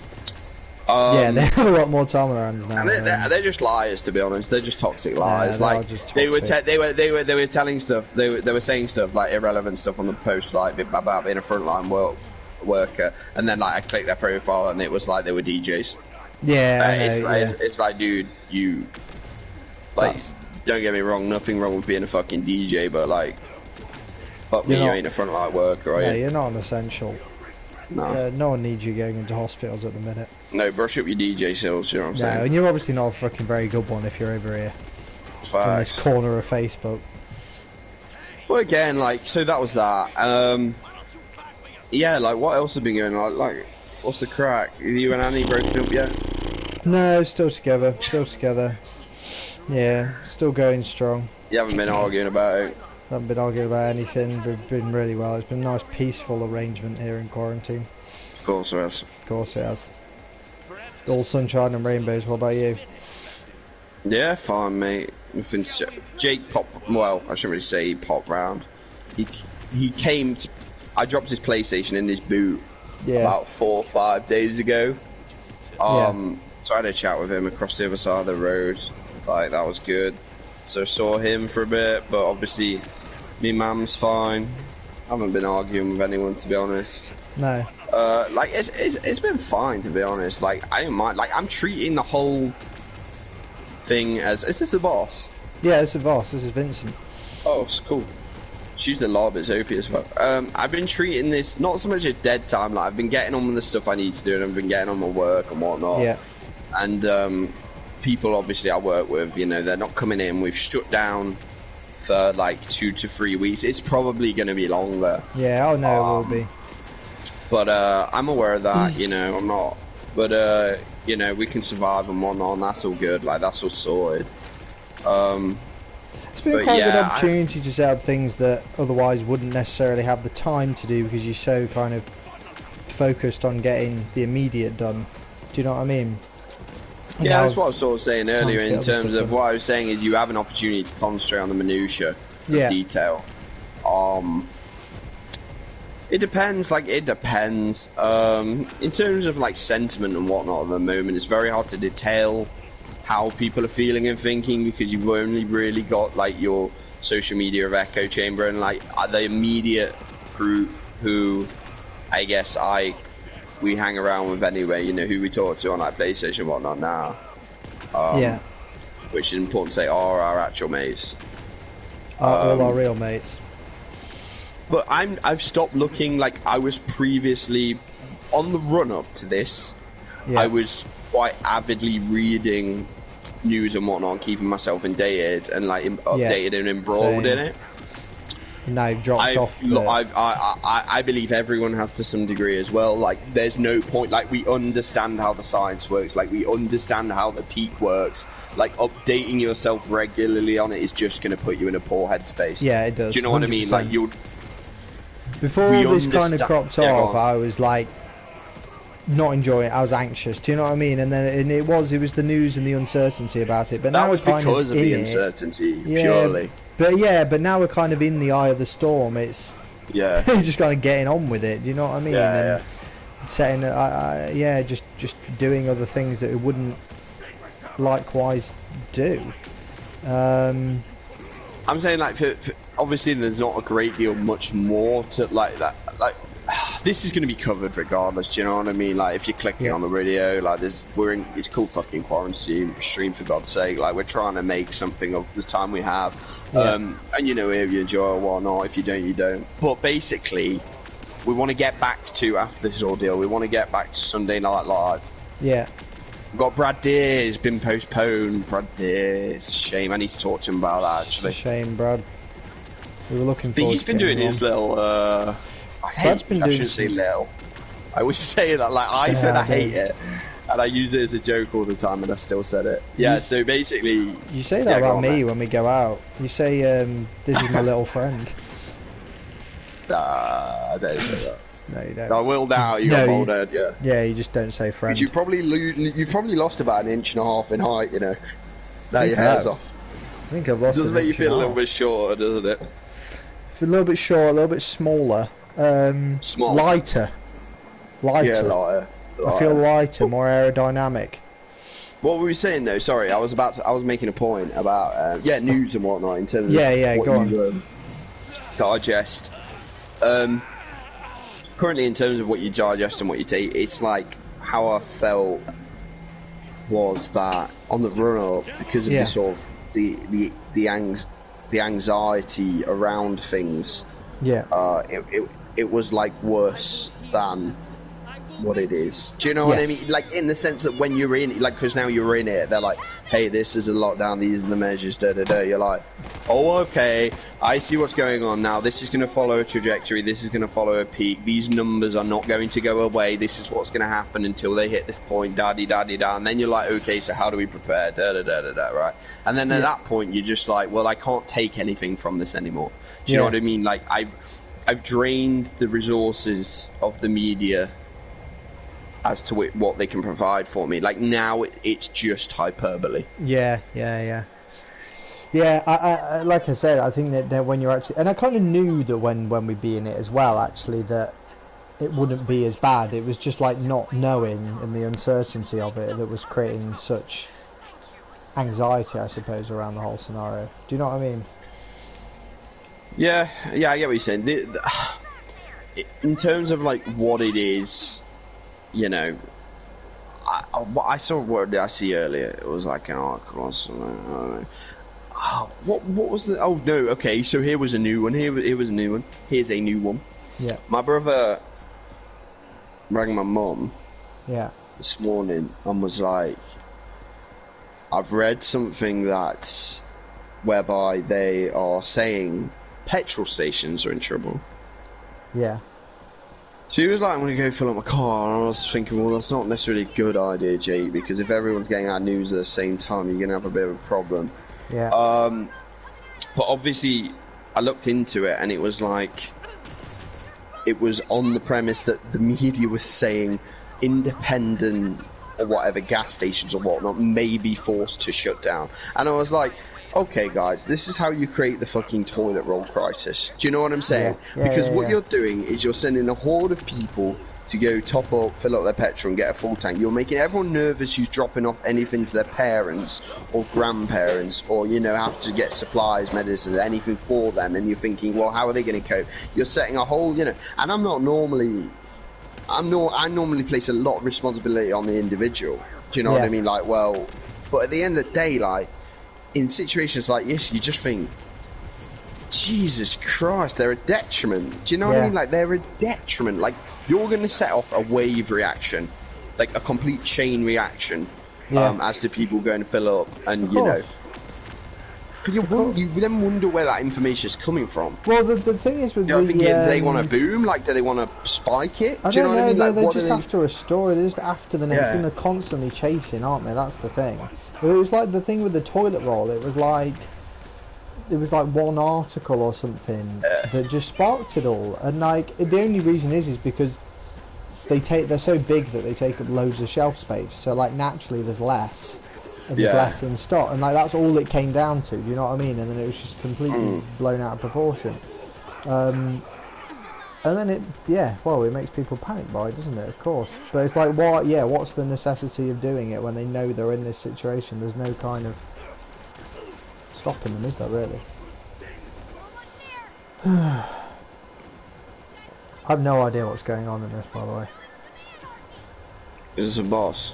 Yeah, they have a lot more time on their hands now. And they're just liars, to be honest. They're just toxic liars. Yeah, like they were telling stuff. They were saying stuff like irrelevant stuff on the post, like about being a frontline worker. And then like I clicked their profile, and it was like they were DJs. Yeah, it's like, dude, you like. Don't get me wrong. Nothing wrong with being a fucking DJ, but like, fuck me, you ain't a frontline worker, are you? Yeah, you're not an essential. No. No one needs you going into hospitals at the minute. No, brush up your DJ skills, you know what I'm saying? No, and you're obviously not a fucking very good one if you're over here. Facts. In this corner of Facebook. Well, again, like, so that was that. Yeah, like, what else has been going on? Like, what's the crack? Have you and Annie broken up yet? No, still together. Still together. Yeah, still going strong. You haven't been arguing about it? Haven't been arguing about anything. We've been really well. It's been a nice, peaceful arrangement here in quarantine. Of course it has. Of course it has. All sunshine and rainbows. What about you? Yeah, fine, mate. Jake popped. Well, I shouldn't really say he popped round. He came. I dropped his PlayStation in his boot about 4 or 5 days ago. So I had a chat with him across the other side of the road. Like, that was good. So saw him for a bit, but obviously me mum's fine. I haven't been arguing with anyone, to be honest. No. Like it's been fine, to be honest. Like, I don't mind. Like, I'm treating the whole thing as, is this the boss? Yeah, it's the boss. This is Vincent. Oh, it's cool. She's the lob, it's OP as fuck. I've been treating this not so much as dead time. Like, I've been getting on with the stuff I need to do, and I've been getting on with work and whatnot. Yeah. And people obviously I work with, you know, they're not coming in. We've shut down for like 2 to 3 weeks. It's probably going to be longer. Yeah, I know it will be. But I'm aware of that, you know, I'm not. But, you know, we can survive and whatnot, and that's all good. Like, that's all sorted. It's been quite a good opportunity to set up things that otherwise wouldn't necessarily have the time to do because you're so kind of focused on getting the immediate done. Do you know what I mean? Yeah, that's what I was sort of saying earlier in terms of what I was saying is you have an opportunity to concentrate on the minutiae of detail. It depends, like, it depends. In terms of, like, sentiment and whatnot at the moment, it's very hard to detail how people are feeling and thinking because you've only really got, like, your social media of echo chamber and, like, the immediate group who, I guess, we hang around with anyway, you know, who we talk to on, like, PlayStation and whatnot now. Which is important to say are our actual mates. All our real mates. But I've stopped looking like I was previously on the run up to this. I was quite avidly reading news and whatnot, keeping myself updated and like updated and embroiled in it. Now you've dropped off. I believe everyone has to some degree as well. Like, there's no point. Like, we understand how the science works. Like, we understand how the peak works. Like, updating yourself regularly on it is just going to put you in a poor headspace. Yeah, it does. Do you know what I mean? Like, before all this kind of cropped off, I was like not enjoying it. I was anxious. Do you know what I mean? And then it was the news and the uncertainty about it. But now that was because of the uncertainty, purely. But now we're kind of in the eye of the storm. It's just kind of getting on with it. Do you know what I mean? Setting, just doing other things that it wouldn't likewise do. I'm saying, like, obviously there's not a great deal much more to like that. Like, this is going to be covered regardless. Do you know what I mean? Like, if you're clicking on the video, like, it's called fucking quarantine stream, for God's sake. Like, we're trying to make something of the time we have. And, you know, if you enjoy or whatnot, if you don't, you don't. But basically, we want to get back to, after this ordeal, we want to get back to Sunday Night Live. Yeah. We've got Brad Deer, it's been postponed. Brad Deer, it's a shame. I need to talk to him about that, actually. It's a shame, Brad. We were looking forward to he's been doing his little, I shouldn't say little. I always say that, like, I said I hate it. And I use it as a joke all the time, and I still said it. Yeah, so basically... You say that about me when we go out. You say, this is my little friend. I don't say that. No, you don't. I will now, you got old head, yeah. Yeah, you just don't say friend. You've probably lost about 1.5 inches in height, you know. Now your hair's off. I think I've lost. Doesn't make you feel a little bit shorter, doesn't it? A little bit short, a little bit smaller. Small. Lighter. Yeah, lighter. I feel lighter, more aerodynamic. What were we saying though? Sorry, I was making a point about news and whatnot in terms of what go you digest. Currently, in terms of what you digest and what you take, it's like how I felt was that on the run up, because of the sort of the anxiety around things. Yeah. It was like worse than what it is. Do you know what I mean? Like, in the sense that when you're in, like, because now you're in it, they're like, hey, this is a lockdown, these are the measures, da-da-da. You're like, oh, okay, I see what's going on now. This is going to follow a trajectory. This is going to follow a peak. These numbers are not going to go away. This is what's going to happen until they hit this point, da-di-da-di-da. And then you're like, okay, so how do we prepare, da-da-da-da-da, right? And then at that point, you're just like, well, I can't take anything from this anymore. Do you know what I mean? Like, I've drained the resources of the media as to what they can provide for me. Like, now it's just hyperbole. Yeah. I like I said, I think that when you're actually, and I kind of knew that when we'd be in it as well, actually, that it wouldn't be as bad. It was just like not knowing and the uncertainty of it that was creating such anxiety, I suppose, around the whole scenario. Do you know what I mean? Yeah, I get what you're saying. In terms of like what it is, you know, I saw, what did I see earlier? It was like an article or something. What was the? Oh no, okay. So here was a new one. Here was a new one. Here's a new one. Yeah. My brother rang my mum. Yeah. This morning and was like, I've read something that whereby they are saying petrol stations are in trouble. Yeah. She was like, I'm going to go fill up my car, and I was thinking, well, that's not necessarily a good idea, Jake, because if everyone's getting out news at the same time, you're going to have a bit of a problem. Yeah. But obviously, I looked into it, and it was like, it was on the premise that the media was saying independent or whatever gas stations or whatnot may be forced to shut down. And I was like, okay, guys, this is how you create the fucking toilet roll crisis. Do you know what I'm saying? Because what you're doing is you're sending a horde of people to go top up, fill up their petrol and get a full tank. You're making everyone nervous who's dropping off anything to their parents or grandparents, or, you know, have to get supplies, medicine, anything for them, and you're thinking, well, how are they going to cope? You're setting a whole, you know, and I normally place a lot of responsibility on the individual. Do you know what I mean? Like, well, but at the end of the day, like, in situations like this, you just think, Jesus Christ, they're a detriment. Do you know what I mean? Like, they're a detriment. Like, you're going to set off a wave reaction, like a complete chain reaction, as to people going to fill up, and, you know. But you then wonder where that information is coming from. Well, the thing is with do they want to boom? Like, do they want to spike it? Do you know what I mean? Like, they're just after a story. They're just after the next thing. They're constantly chasing, aren't they? That's the thing. It was like the thing with the toilet roll. It was like one article or something that just sparked it all. And like, the only reason is because they're so big that they take up loads of shelf space. So like, naturally, there's less. And there's less in stock, and like, that's all it came down to. Do you know what I mean? And then it was just completely blown out of proportion. And then it makes people panic buy, doesn't it? Of course. But it's like, what's the necessity of doing it when they know they're in this situation? There's no kind of stopping them, is there, really? I have no idea what's going on in this, by the way. Is this a boss?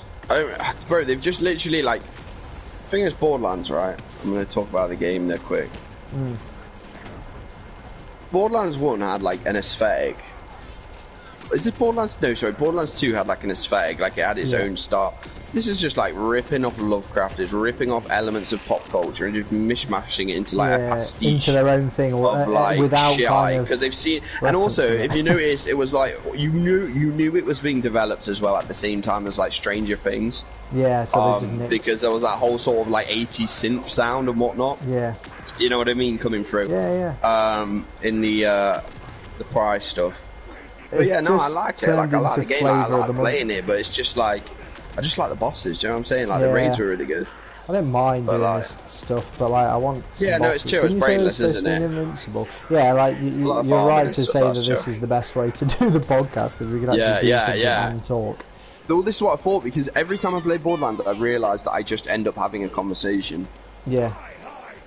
Bro, they've just literally, like, I think it's Borderlands, right? I'm going to talk about the game there quick. Borderlands 1 had, like, an aesthetic. Is this Borderlands? No, sorry, Borderlands 2 had, like, an aesthetic, like, it had its own style. This is just, like, ripping off Lovecraft, it's ripping off elements of pop culture and just mishmashing it into, like, a pastiche into their own thing, of, like, without kind of, because they've seen, and also, if you notice, it was like, you knew it was being developed as well at the same time as, like, Stranger Things. Yeah, so they just because there was that whole sort of, like, 80s synth sound and whatnot. Yeah. You know what I mean, coming through. Yeah. In the prize stuff. But yeah, no, I like it. Like, I like the game. I like playing it, but it's just like, I just like the bosses. Do you know what I'm saying? Like, the raids were really good. I don't mind doing this stuff, but like, I want. Yeah, no, it's chill. It's brainless, isn't it? Invincible. Yeah, like you're right to say that this is the best way to do the podcast, because we can actually do something and talk. Well, this is what I thought, because every time I play Borderlands, I realised that I just end up having a conversation. Yeah.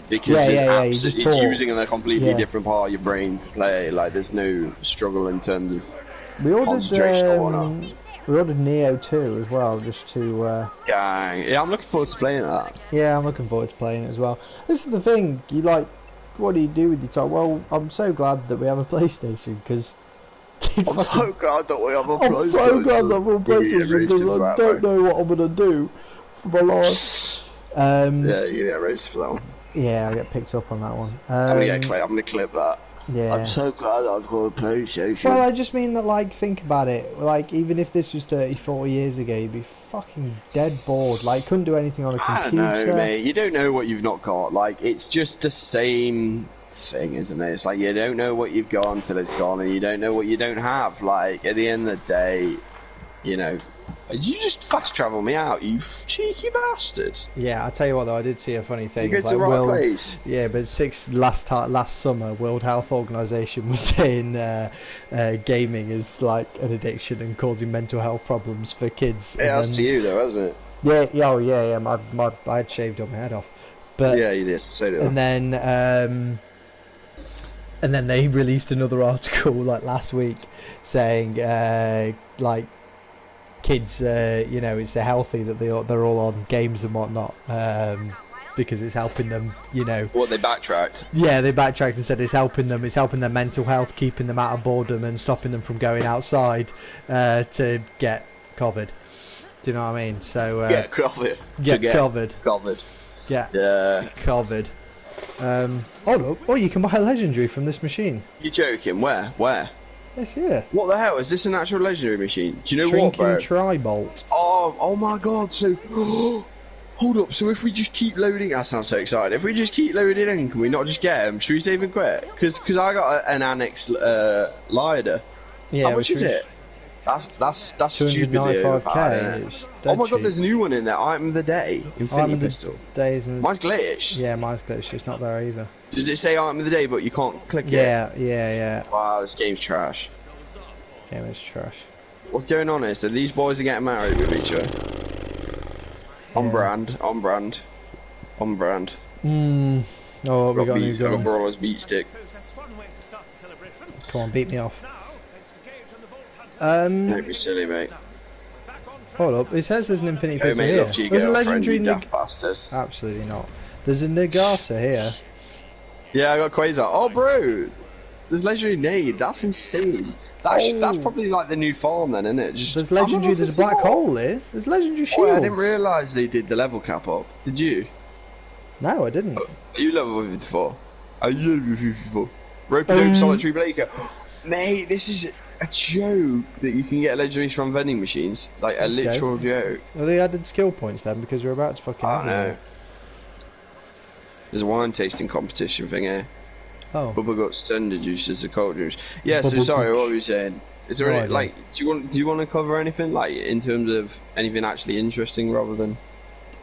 Because it's using a completely different part of your brain to play. Like, there's no struggle in terms of concentration or whatnot. We ordered Neo 2 as well, just to... Yeah, I'm looking forward to playing that. Yeah, I'm looking forward to playing it as well. This is the thing, you like, what do you do with your time? Well, I'm so glad that we have a PlayStation, because... I'm so glad that we have a PlayStation. I'm so glad that we have a PlayStation, because I don't know what I'm going to do for my life. Yeah, you get roasted for that one. Yeah, I get picked up on that one. I'm going to clip that. Yeah. I'm so glad I've got a PlayStation. Well, I just mean that, like, think about it. Like, even if this was 30, 40 years ago, you'd be fucking dead bored. Like, couldn't do anything on a computer. I don't know, mate. You don't know what you've not got. Like, it's just the same thing, isn't it? It's like you don't know what you've got until it's gone, and you don't know what you don't have. Like, at the end of the day, you know, you just fast travel me out, you cheeky bastard. Yeah, I'll tell you what though, I did see a funny thing. You go to the right place. Yeah, but last summer, World Health Organization was saying gaming is like an addiction and causing mental health problems for kids. Yeah, that's to you though, hasn't it? Yeah. I had shaved up my head off. But yeah, you did. So did I. And then they released another article like last week saying like kids, you know, it's healthy that they're all on games and whatnot, because it's helping them, you know. What, they backtracked? Yeah, they backtracked and said it's helping their mental health, keeping them out of boredom and stopping them from going outside to get COVID. Do you know what I mean? So get COVID. Get COVID. COVID. Yeah. COVID. Oh, you can buy a legendary from this machine. You're joking? Where? It's here. What the hell? Is this an actual legendary machine? Do you know Shrinking what, bro? Tri-bolt. Oh my god, so... hold up, so if we just keep loading... I sound so excited. If we just keep loading in, can we not just get them? Should we save and quit? Because I got an annex lighter. Yeah, how much is it? That's stupidly $295k. Oh my god, there's a new one in there. Item of the day. Infinity pistol. Mine's glitched. Yeah, mine's glitched. It's not there either. Does it say item of the day, but you can't click it? Yeah. Wow, this game's trash. This game is trash. What's going on here? So these boys are getting married with each other. Yeah. On brand. Oh, we got a new gun. Brawler's beat stick. Come on, beat me off. Don't be silly, mate. Hold up, it says there's an infinity pistol here. There's a legendary Absolutely not. There's a Nagata here. Yeah, I got Quasar. Oh, bro! There's legendary nade. That's insane. That's probably like the new farm then, isn't it? There's legendary. There's a black hole here. There's legendary shields. I didn't realise they did the level cap up. Did you? No, I didn't. Are you level 54? Are you level 54? Rope-a-dope solitary blaker. Mate, this is a joke that you can get legendaries from vending machines. Like a literal joke. Well, they added skill points then because we're about to fucking... I know. There's a wine tasting competition thing here. Oh. Bubba got Thunder Juice as a cold juice. Yeah, so sorry, what were you saying? Is there any, like, do you want to cover anything, like, in terms of anything actually interesting rather than...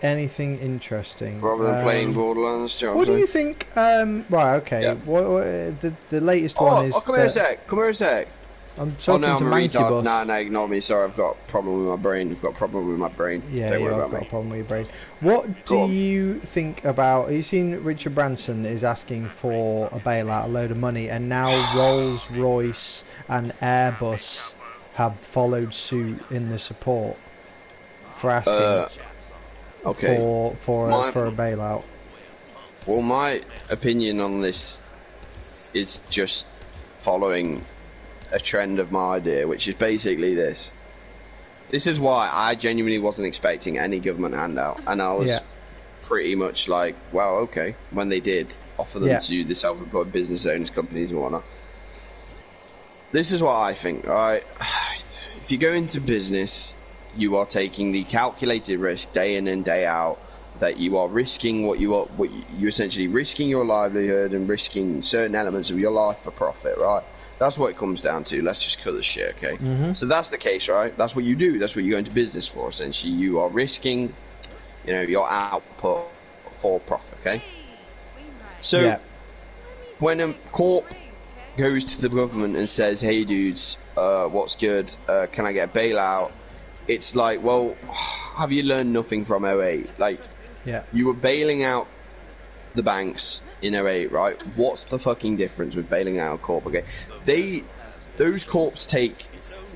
Anything interesting? Rather than playing Borderlands? What do you think, right, okay, yeah. what, the latest one is... come here a sec. I'm talking to Monkey Boss. Nah, ignore me. Sorry, I've got a problem with my brain. Yeah, I've got a problem with your brain. What do you think about... Have you seen Richard Branson is asking for a bailout, a load of money, and now Rolls-Royce and Airbus have followed suit in the support for asking for a bailout? Well, my opinion on this is just following a trend of my idea, which is basically this. This is why I genuinely wasn't expecting any government handout, and I was pretty much like, well, okay, when they did offer them to the self-employed business owners, companies and whatnot. This is what I think, right? If you go into business, you are taking the calculated risk day in and day out, that you are risking you're essentially risking your livelihood and risking certain elements of your life for profit, right? That's what it comes down to. Let's just cut the shit, okay? So that's the case, right? That's what you do. That's what you go into business for, essentially. You are risking, you know, your output for profit, okay? So when a corp goes to the government and says, hey, dudes, what's good? Can I get a bailout? it's like, well, have you learned nothing from '08? Like, Yeah. you were bailing out the banks in '08, right? What's the fucking difference with bailing out a corp? Okay, those corps take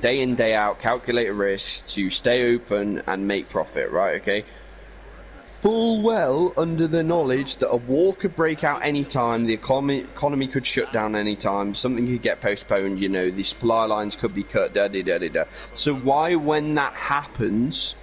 day in, day out, calculated risk to stay open and make profit, right? Okay. Full well under the knowledge that a war could break out anytime, the economy could shut down anytime, something could get postponed, you know, the supply lines could be cut, da-da-da-da-da. So why, when that happens,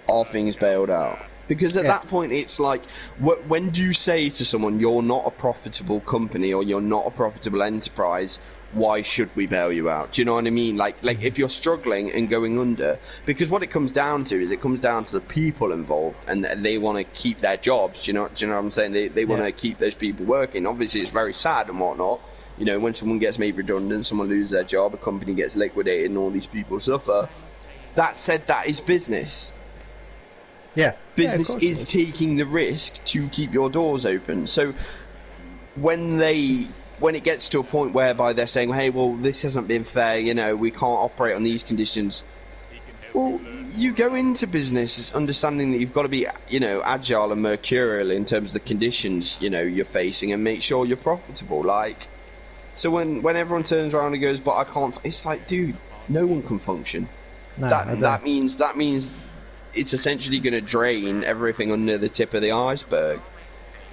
are things bailed out? Because at that point, it's like, when do you say to someone, you're not a profitable company or you're not a profitable enterprise, why should we bail you out? Do you know what I mean? Like if you're struggling and going under, because what it comes down to is it comes down to the people involved, and they want to keep their jobs. Do you know what I'm saying? They want to keep those people working. Obviously, it's very sad and whatnot. You know, when someone gets made redundant, someone loses their job, a company gets liquidated, and all these people suffer. That said, that is business. Yeah. Business is taking the risk to keep your doors open. So when it gets to a point whereby they're saying, hey, well, this hasn't been fair, you know, we can't operate on these conditions. Well, you go into business understanding that you've got to be, you know, agile and mercurial in terms of the conditions, you know, you're facing, and make sure you're profitable. Like, so when everyone turns around and goes, but I can't, it's like, dude, no one can function. No, that means it's essentially going to drain everything under the tip of the iceberg.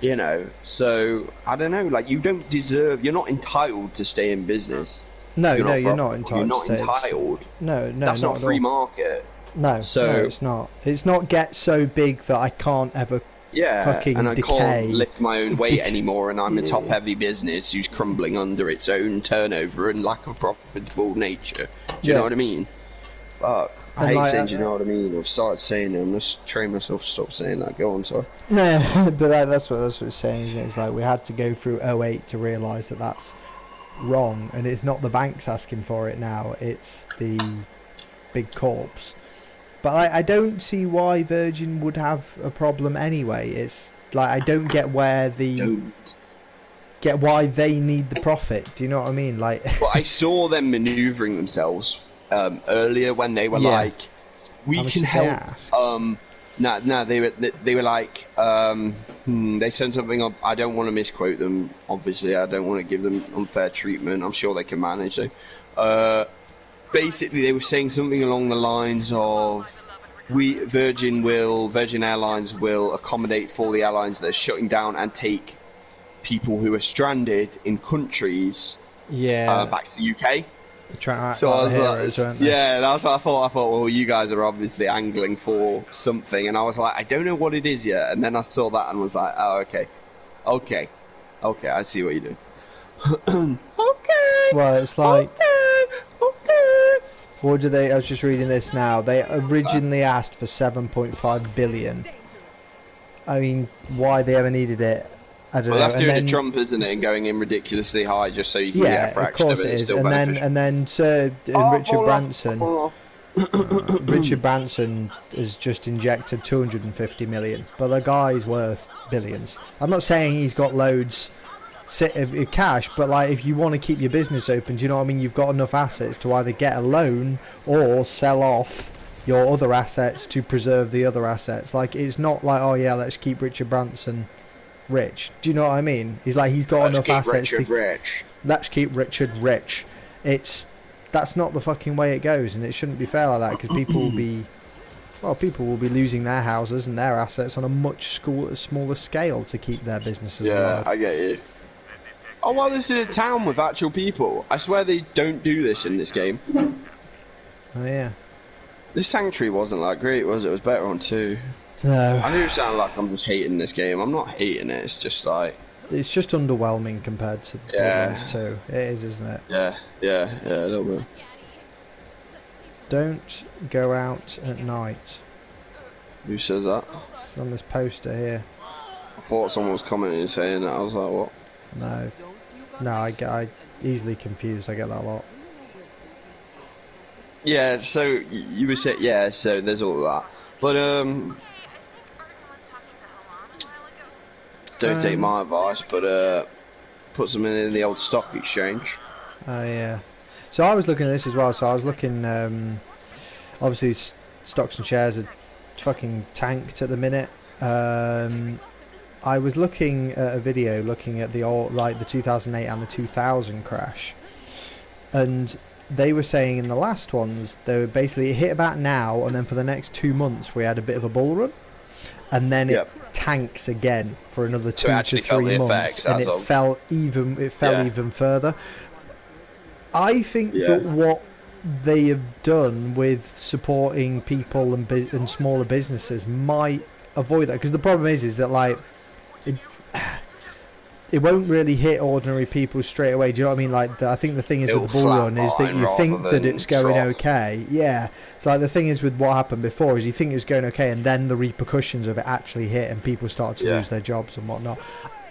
You know, so I don't know. Like, you're not entitled to stay in business. No, you're not entitled. You're not entitled. No, that's not free market. No, it's not. It's not get so big that I can't ever. Fucking and I decay. can't lift my own weight anymore, and I'm a top-heavy business who's crumbling under its own turnover and lack of profitable nature. Do you know what I mean? Fuck. I hate saying, do you know what I mean? I've started saying it. I'm just training myself to stop saying that. Go on, sorry. No, but that's what it's saying, isn't it? It's like we had to go through '08 to realise that that's wrong, and it's not the banks asking for it now, it's the big corps. But I don't see why Virgin would have a problem anyway. It's like, I don't get why they need the profit. Do you know what I mean? Like, well, I saw them manoeuvring themselves earlier when they were like, we can help. No, they were like, they said something of, I don't want to misquote them, obviously, I don't want to give them unfair treatment, I'm sure they can manage it. Basically, they were saying something along the lines of, Virgin Airlines will accommodate for the airlines that are shutting down and take people who are stranded in countries back to the UK. So I was like, that's what I thought. I thought, well, you guys are obviously angling for something, and I was like, I don't know what it is yet. And then I saw that and was like, oh, okay, I see what you're doing. Okay. Well, it's like, what do they? I was just reading this now. They originally asked for 7.5 billion. I mean, why they ever needed it, I don't know. That's doing a Trump, isn't it? And going in ridiculously high just so you can get a fraction of it. Yeah, of course it is. And then Sir Richard Branson. Richard Branson has just injected 250 million, but the guy's worth billions. I'm not saying he's got loads of cash, but like, if you want to keep your business open, do you know what I mean? You've got enough assets to either get a loan or sell off your other assets to preserve the other assets. Like, it's not like, oh yeah, let's keep Richard Branson rich. Do you know what I mean? He's like, he's got enough assets let's keep Richard rich. That's not the fucking way it goes, and it shouldn't be fair like that, because people will be losing their houses and their assets on a much smaller scale to keep their businesses alive. I get you. Oh, well, this is a town with actual people. I swear they don't do this in this game. Oh yeah. This Sanctuary wasn't that great, was it? It was better on 2. No. I know it sounds like I'm just hating this game. I'm not hating it. It's just like, it's just underwhelming compared to Borderlands 2. It is, isn't it? Yeah, a little bit. Don't go out at night. Who says that? It's on this poster here. I thought someone was commenting and saying that. I was like, what? No, I easily confused. I get that a lot. Yeah, so you were saying, so there's all of that. But, don't take my advice, but put something in the old stock exchange. Oh yeah. So I was looking at this as well. So I was looking. obviously stocks and shares are fucking tanked at the minute. I was looking at a video looking at the 2008 and the 2000 crash, and they were saying in the last ones they were basically hit about now, and then for the next 2 months we had a bit of a bull run, and then it tanks again for another 2 to 3 months, and it fell even further. I think that what they have done with supporting people and smaller businesses might avoid that, because the problem is that like it won't really hit ordinary people straight away. Do you know what I mean? Like I think the thing is with the bull run is that you think that it's going okay. Yeah. So like the thing is with what happened before is you think it's going okay, and then the repercussions of it actually hit, and people start to lose their jobs and whatnot.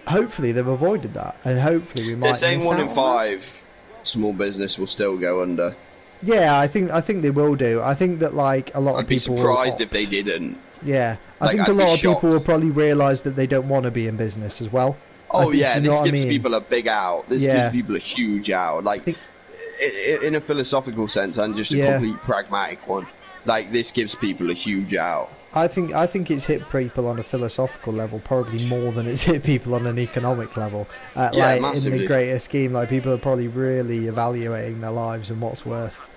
Hopefully they've avoided that, and hopefully we might. They're saying 1 in 5 small business will still go under. Yeah, I think they will do. I think that like a lot of people. I'd be surprised if they didn't. Yeah, I think a lot of people will probably realise that they don't want to be in business as well. Oh yeah, this gives people a big out. This gives people a huge out. Like in a philosophical sense and just a complete pragmatic one. Like this gives people a huge out. I think it's hit people on a philosophical level probably more than it's hit people on an economic level. Like massively. In the greater scheme, like people are probably really evaluating their lives and what's worth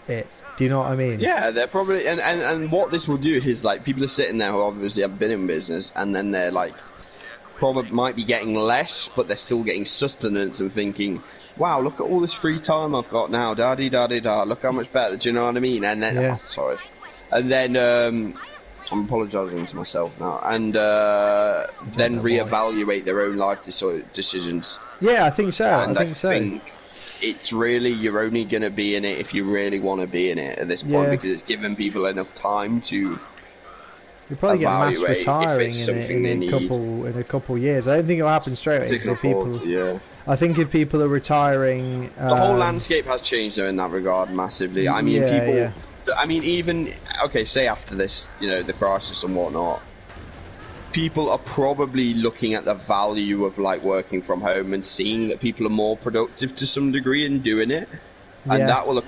it. Do you know what I mean? Yeah, they're probably and what this will do is like people are sitting there who obviously have been in business, and then they're like probably might be getting less, but they're still getting sustenance and thinking, wow, look at all this free time I've got now, da-dee-da-dee-da, look how much better. Do you know what I mean? And then sorry, and then I'm apologising to myself now, and then reevaluate their own life decisions. Yeah, I think so. And I think it's really, you're only going to be in it if you really want to be in it at this point, because it's given people enough time to. You'll probably get mass retiring in a couple years. I don't think it'll happen straight away. I think if people are retiring, the whole landscape has changed though in that regard massively. I mean, I mean, even say after this, the crisis and whatnot, people are probably looking at the value of like working from home and seeing that people are more productive to some degree in doing it, and that will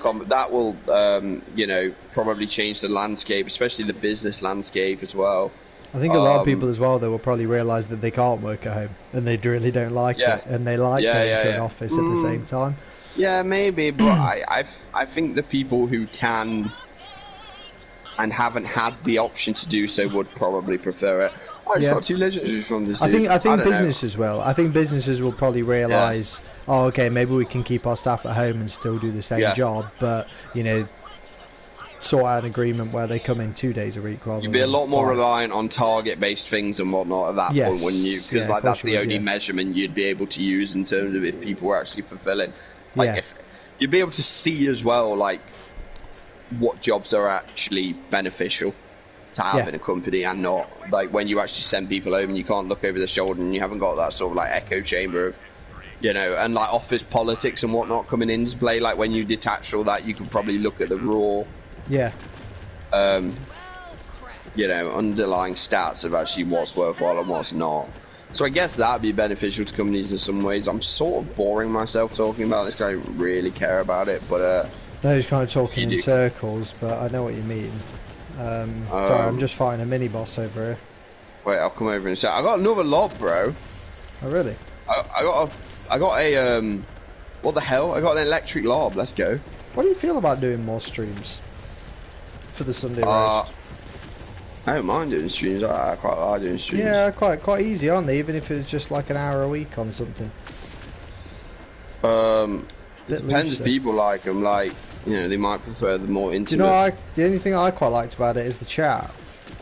probably change the landscape, especially the business landscape as well. I think a lot of people as well, they will probably realise that they can't work at home and they really don't like it, and they like going to an office at the same time. Yeah, maybe, but I think the people who can and haven't had the option to do so would probably prefer it. I just got 2 legendaries from this. I think businesses will. I think businesses will probably realise, okay, maybe we can keep our staff at home and still do the same job, but sort out an agreement where they come in 2 days a week rather. You'd be a lot more reliant on target-based things and whatnot at that point, wouldn't you? Because that's the only measurement you'd be able to use in terms of if people were actually fulfilling. Like if you'd be able to see as well, like what jobs are actually beneficial to have in a company and not. Like when you actually send people home and you can't look over the shoulder and you haven't got that sort of like echo chamber of, and like office politics and whatnot coming into play. Like when you detach all that, you can probably look at the raw, underlying stats of actually what's worthwhile and what's not. So I guess that'd be beneficial to companies in some ways. I'm sort of boring myself talking about this because I don't really care about it, but no, he's kind of talking in circles, but I know what you mean. Sorry, I'm just fighting a mini boss over here. Wait, I'll come over in a sec. I got another lob, bro. Oh really? I got a what the hell? I got an electric lob. Let's go. What do you feel about doing more streams for the Sunday roast? I don't mind doing streams. I quite like doing streams. Yeah, quite easy, aren't they? Even if it's just like an hour a week on something. It depends if people like them. Like, they might prefer the more intimate. The only thing I quite liked about it is the chat.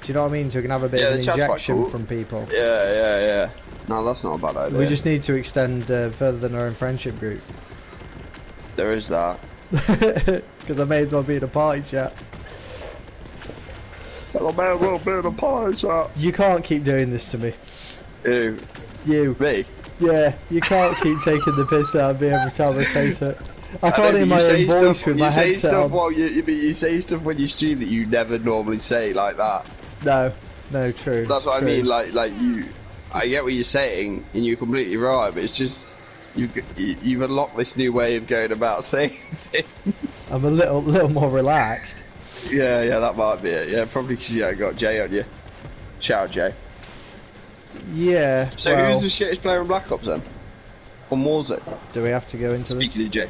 Do you know what I mean? So we can have a bit of an injection from people. Yeah. No, that's not a bad idea. We just need to extend further than our own friendship group. There is that. Because I may as well be in a party chat. I may as well be in a party chat. You can't keep doing this to me. Who? You. Me? Yeah, you can't keep taking the piss out of me every time I say so. I can't hear my own voice with my headset on. You say stuff when you stream that you never normally say like that. No, true. That's what I mean. Like you, I get what you're saying, and you're completely right. But it's just you've unlocked this new way of going about saying things. I'm a little more relaxed. Yeah, that might be it. Yeah, probably because you got Jay on you. Shout out, Jay. Yeah. So well, who's the shittest player in Black Ops then? On Warzone? Do we have to go into Speaking of Jay.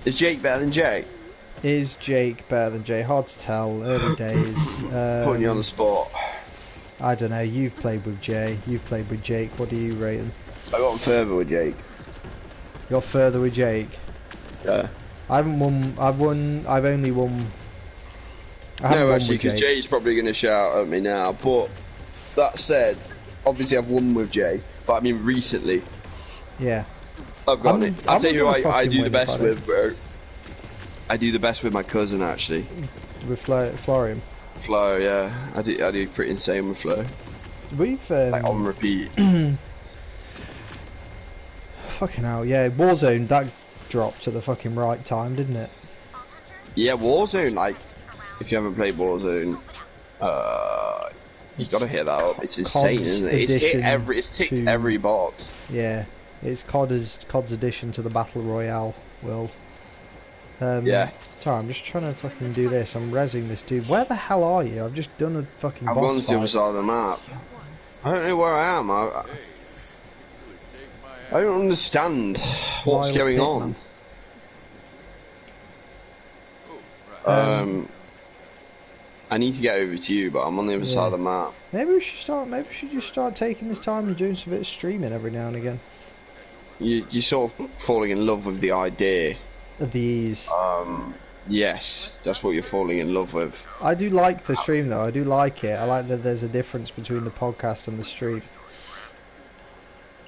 Is Jake better than Jay? Is Jake better than Jay? Hard to tell. Early days. Putting you on the spot. I don't know. You've played with Jay. You've played with Jake. What do you rate him? I got further with Jake. You got further with Jake? Yeah. I haven't won. I've only won. No, actually, because Jay's probably going to shout at me now. But that said, obviously I've won with Jay. But I mean, recently. Yeah. I've got it. I'll tell you who I do the best with, bro. I do the best with my cousin, actually. With Florian? Flo, yeah. I do pretty insane with Flo. We've... like, on repeat. Fucking hell, yeah. Warzone, that dropped to the fucking right time, didn't it? Yeah, Warzone, like, if you haven't played Warzone, you gotta hit that up. It's insane, isn't it? It's ticked every box. Yeah. It's COD's addition to the Battle Royale world. Yeah. Sorry, I'm just trying to fucking do this. I'm rezzing this dude. Where the hell are you? I've just done a fucking boss fight. I've gone to the other side of the map. I don't know where I am. I don't understand what's going on. I need to get over to you, but I'm on the other side of the map. Maybe we should just start taking this time and doing some bit of streaming every now and again. You're sort of falling in love with the idea of the ease. Yes, that's what you're falling in love with. I do like the stream though. I do like it. I like that there's a difference between the podcast and the stream.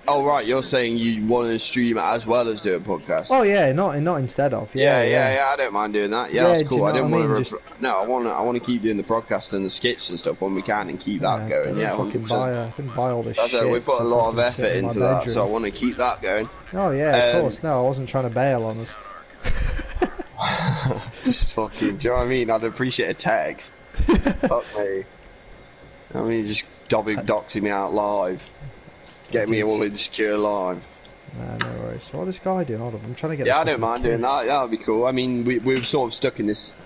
Oh right, you're saying you want to stream as well as do a podcast? Oh yeah, not instead of. Yeah. I don't mind doing that. Yeah, that's cool. I don't want to. No, I want to keep doing the podcast and the skits and stuff when we can and keep that going. Yeah, 100%. I didn't buy all this shit. We put a lot of effort into that, so I want to keep that going. Oh yeah, of course. No, I wasn't trying to bail on us. Just fucking. Do you know what I mean? I'd appreciate a text. Fuck me. I mean, just doxing me out live. Get me all insecure live. Nah, no worries. So what's this guy doing? Hold on, I'm trying to get. Yeah, I don't mind doing that. Yeah, that'd be cool. I mean, we're sort of stuck in this.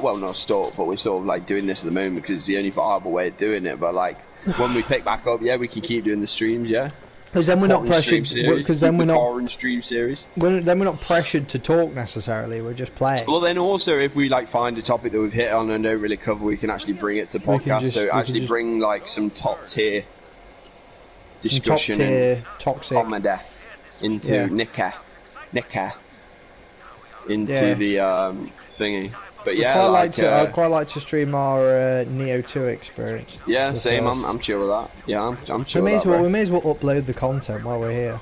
Well, not stuck, but we're sort of like doing this at the moment because it's the only viable way of doing it. But like, when we pick back up, yeah, we can keep doing the streams, yeah. Because then we're not pressured. Because then we're not stream series. Then we're not pressured to talk necessarily. We're just playing. Well, then also if we like find a topic that we've hit on and don't really cover, we can actually bring it to the podcast. Bring like some top tier discussion and toxic comedy into Nika into the thingy. But so I'd quite like to stream our Neo 2 experience. Yeah, same. I'm chill with that. Yeah, I'm chill with that. We may as well upload the content while we're here.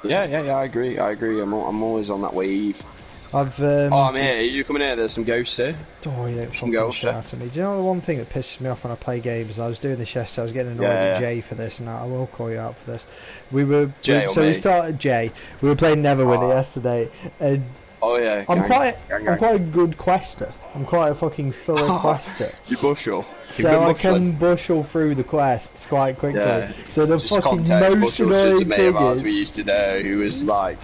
Yeah. I agree. I'm always on that wave. I'm here. Are you coming here? There's some ghosts here. Oh, you don't fucking shout at me. Do you know the one thing that pisses me off when I play games? I was doing this yesterday. I was getting annoyed with Jay for this, and I will call you out for this. We started Jay. We were playing Neverwinter yesterday, and I'm quite a good quester. I'm quite a fucking thorough quester. You bushel. So I can bushel through the quests quite quickly. Yeah. So the just fucking most annoying thing is we used to know who was like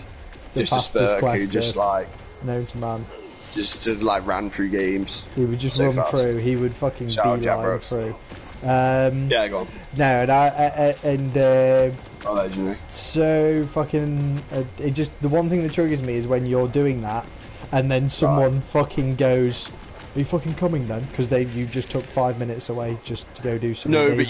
just a spurk who just like known to man. Just like ran through games. He would just run through. He would fucking beeline through. Yeah, go on. No, legendary. So fucking the one thing that triggers me is when you're doing that, and then someone fucking goes, "Are you fucking coming then?" Because you just took 5 minutes away just to go do something. No, but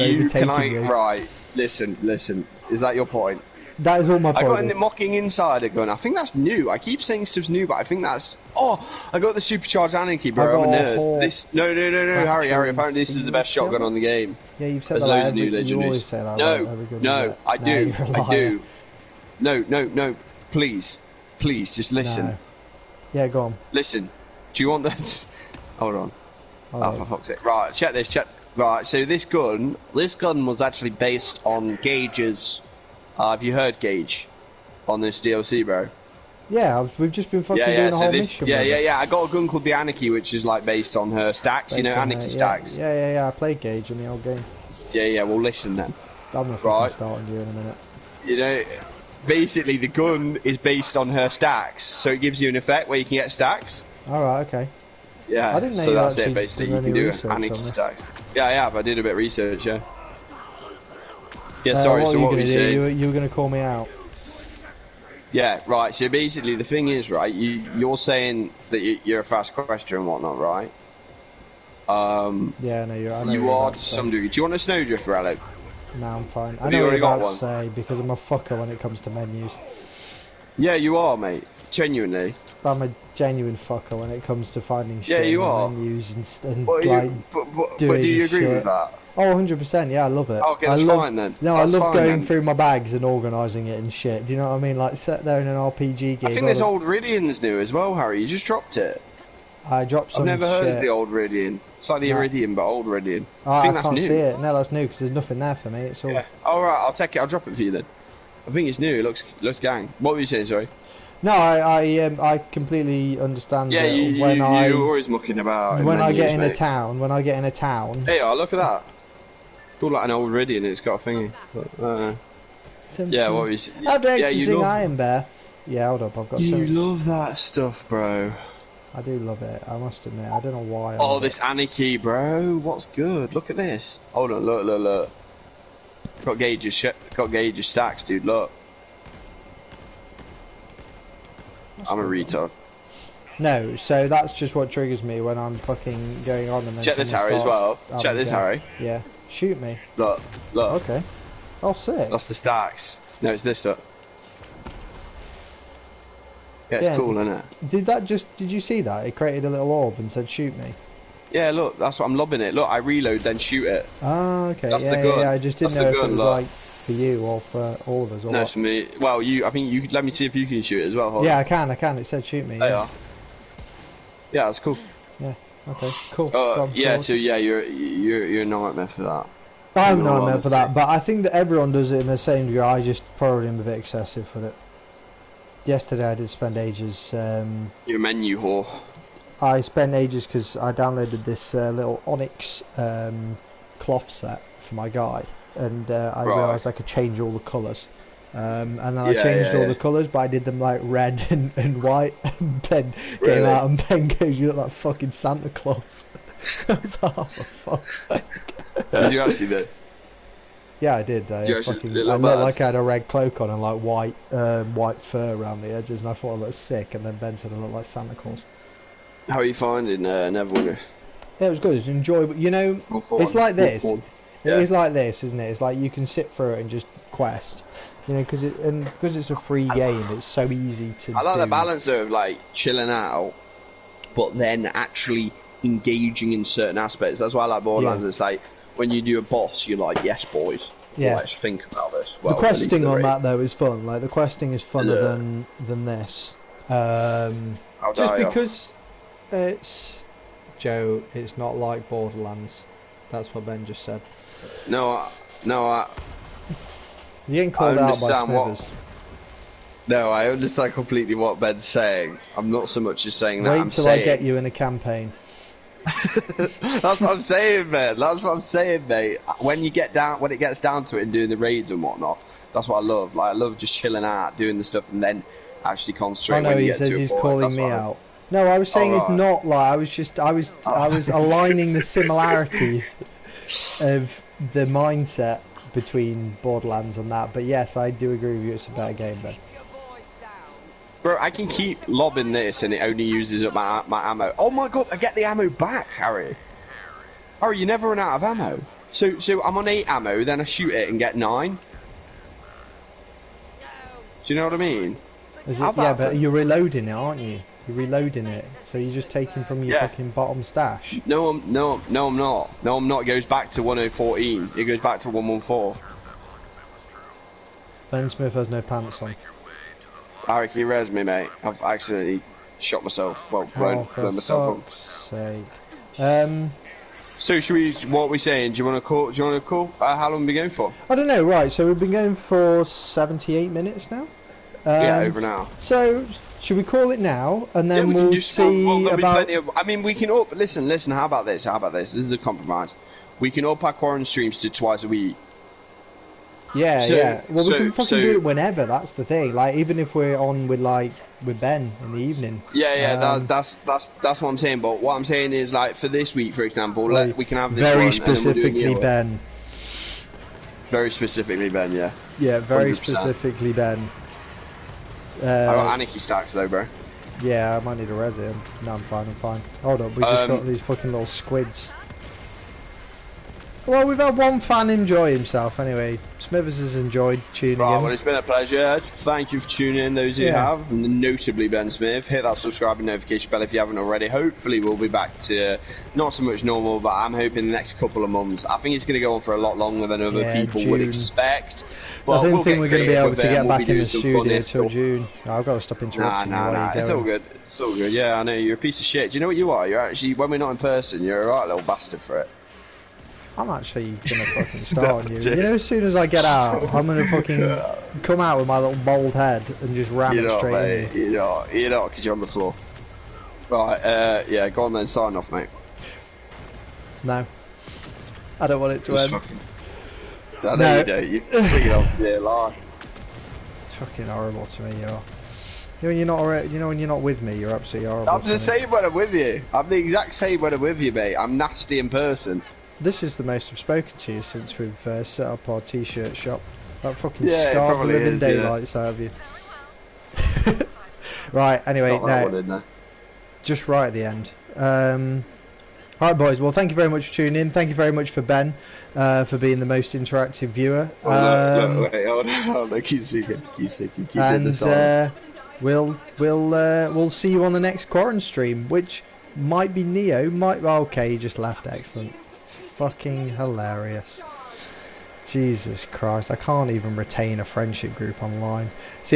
right? Listen. Is that your point? That is all my point. I got a mocking insider gun. I think that's new. I keep saying stuff's new, but I think that's. Oh, I got the supercharged anarchy, bro. I'm a nerd. No, Harry. Apparently, this is the best shotgun on the game. Yeah, you've said that. You always say that. No, I do. No. Please, just listen. No. Yeah, go on. Listen. Do you want that? Hold on. For fuck's sake. Right, check this. Right, so this gun was actually based on Gage's. Have you heard Gage on this DLC, bro? Yeah, we've just been fucking doing the whole mission. Yeah. I got a gun called the Anarchy, which is like based on her stacks. You know, Anarchy stacks. Yeah. I played Gage in the old game. Yeah. Well, listen then. I'm gonna fucking start on you in a minute. You know, basically the gun is based on her stacks, so it gives you an effect where you can get stacks. All right. Okay. Yeah, I didn't know so you that's actually it basically. did You any can do research on anarchy this. stacks. Yeah, I have. I did a bit of research. Yeah. Yeah, What sorry. were So you what were going you to do? saying? You were going to call me out. Yeah, right. So basically, the thing is, right? You're saying that you're a fast questioner and whatnot, right? Yeah, I know I know You you're are about to to some say. degree. Do you want a snowdrifter, Alec? No, I'm fine. I Have know you what already you're got about one? to say because I'm a fucker when it comes to menus. Yeah, you are, mate. Genuinely. I'm a genuine fucker when it comes to finding Yeah, shit in you the are. menus and But, like but do doing you agree with shit. that? Oh, 100%. Yeah, I love it. Okay, I that's love, fine then. No, That's I love fine going then. through my bags and organising it and shit. Do you know what I mean? Like, sit there in an RPG gig. I think there's old Ridian's new as well, Harry. You just dropped it. I dropped some I've never heard shit. of the old Ridian. It's like the No. Iridian, but old Ridian. Oh, I think I that's can't new. see it. No, that's new because there's nothing there for me. It's all. Yeah. All right, I'll take it. I'll drop it for you then. I think it's new. It looks gang. What were you saying? Sorry. No, I completely understand. Yeah, that you're always mucking about. When I get menus, in mate. a town, Hey, look at that. It's all like an old Ridian. It's got a thingy. But, yeah, what were you saying? How Yeah, exiting love, Iron Bear. Yeah, hold up, I've got. You so love that stuff, bro. I do love it. I must admit, I don't know why. Oh, this anarchy, bro. What's good? Look at this. Hold on, look. Got gauges stacks, dude. Look. I'm a retard. No, so that's just what triggers me when I'm fucking going on and then. Check this, Harry, as well. Check this, Harry. Yeah, shoot me. Look. Okay. Oh, sick. That's the stacks. No, it's this up. Yeah, it's cool, isn't it? Did you see that? It created a little orb and said shoot me. Yeah, look, that's what I'm lobbing it. Look, I reload, then shoot it. Oh, okay. That's the gun. Yeah, I just didn't That's know the if gun, it was look. like for you or for all of us. Or No, what. it's for me. Well, I think you could let me see if you can shoot it as well. Hold Yeah, on. I can. It said shoot me. There you Yeah. are. Yeah, that's cool. Yeah. Okay. Cool. Got 'em Yeah, sorted. so yeah, you're a nightmare for that. I'm in not all meant for that, honesty. but I think that everyone does it in the same degree. I just probably am a bit excessive with it. Yesterday I did spend ages. You're a menu whore. I spent ages because I downloaded this little Onyx cloth set for my guy, and I realised I could change all the colours. And then I changed all the colours, but I did them like red and white. And Ben came out and Ben goes, "You look like fucking Santa Claus." I was like, "Oh, for fuck's sake." Did you actually do? Yeah, I did. I looked like I had a red cloak on and like white fur around the edges, and I thought I looked sick. And then Ben said I looked like Santa Claus. How are you finding Neverwinter? Yeah, it was good. It was enjoyable. You know, it's like this. It is like this, isn't it? It's like you can sit through it and just quest. You know, because it's a free game, it's so easy to. I like do. the balance of like chilling out, but then actually engaging in certain aspects. That's why I like Borderlands. Yeah. It's like when you do a boss, you're like, yes, boys. Yeah. Let's think about this. Well, The questing on that though is fun. Like the questing is funner than this. Just because it's Joe, it's not like Borderlands. That's what Ben just said. No, You're getting called out by understand Smithers. No, I understand completely what Ben's saying. I'm not so much as saying that. Wait I'm till saying... I get you in a campaign. That's what I'm saying, man. That's what I'm saying, mate. When it gets down to it and doing the raids and whatnot, that's what I love. Like I love just chilling out, doing the stuff, and then actually concentrating. I know when you he get says to he's a point. calling me out. No, I was saying it's not like I was aligning the similarities of the mindset between Borderlands and that. But yes, I do agree with you. It's a better game, Ben. Bro, I can keep lobbing this and it only uses up my ammo. Oh my god, I get the ammo back, Harry. Harry, you never run out of ammo. So I'm on 8 ammo, then I shoot it and get 9. Do you know what I mean? Yeah, but you're reloading it, aren't you? You're reloading it, so you're just taking from your fucking bottom stash. No, I'm not. No, I'm not. It goes back to 1014. It goes back to 114. Ben Smith has no pants on. Harry, can you res me, mate? I've accidentally shot myself. Well, blown myself up. Sake. So should we? What are we saying? Do you want to call? How long have we been going for? I don't know. Right, so we've been going for 78 minutes now. Yeah, over now. So should we call it now, and then we'll see about? I mean, we can up. Listen. How about this? This is a compromise. We can up our quarantine streams to twice a week. Yeah. Well, we can fucking do it whenever. That's the thing. Like, even if we're on with like with Ben in the evening. Yeah, that's what I'm saying. But what I'm saying is, like, for this week, for example, we can have this very one, specifically and then Ben. Very specifically Ben, yeah. Yeah, very 100%. specifically Ben. I got anarchy stacks though, bro. Yeah, I might need a res here. No, I'm fine. Hold up, we just got these fucking little squids. Well, we've had one fan enjoy himself anyway. Smithers has enjoyed tuning in. Well, it's been a pleasure. Thank you for tuning in, those who have, and notably Ben Smith. Hit that subscribe and notification bell if you haven't already. Hopefully we'll be back to not so much normal, but I'm hoping the next couple of months. I think it's going to go on for a lot longer than other people would expect. But I don't think we're going to be able to get back in the studio till stuff. June. No, I've got to stop interrupting you. Nah, it's all good. It's all good. Yeah, I know, you're a piece of shit. Do you know what you are? You're actually, when we're not in person, you're a right little bastard for it. I'm actually gonna fucking start on you. You know, as soon as I get out, I'm gonna fucking come out with my little bald head and just ram it straight in. You're not, because you're on the floor. Right, yeah, go on then, sign off, mate. No. I don't want it to end. I know you don't. You're clinging on for dear life. It's fucking horrible to me, you know. When you're not with me, you're absolutely horrible. I'm the same when I'm with you. I'm the exact same when I'm with you, mate. I'm nasty in person. This is the most I've spoken to you since we've set up our t-shirt shop. That fucking scarred the living daylights out of you. Right, anyway, now, just right at the end. Alright boys, well thank you very much for tuning in. Thank you very much for Ben, for being the most interactive viewer. Wait, hold on, keep speaking. And we'll see you on the next QUARANSTREAM, which might be Neo, okay, he just laughed, excellent. Fucking hilarious. Jesus Christ, I can't even retain a friendship group online. See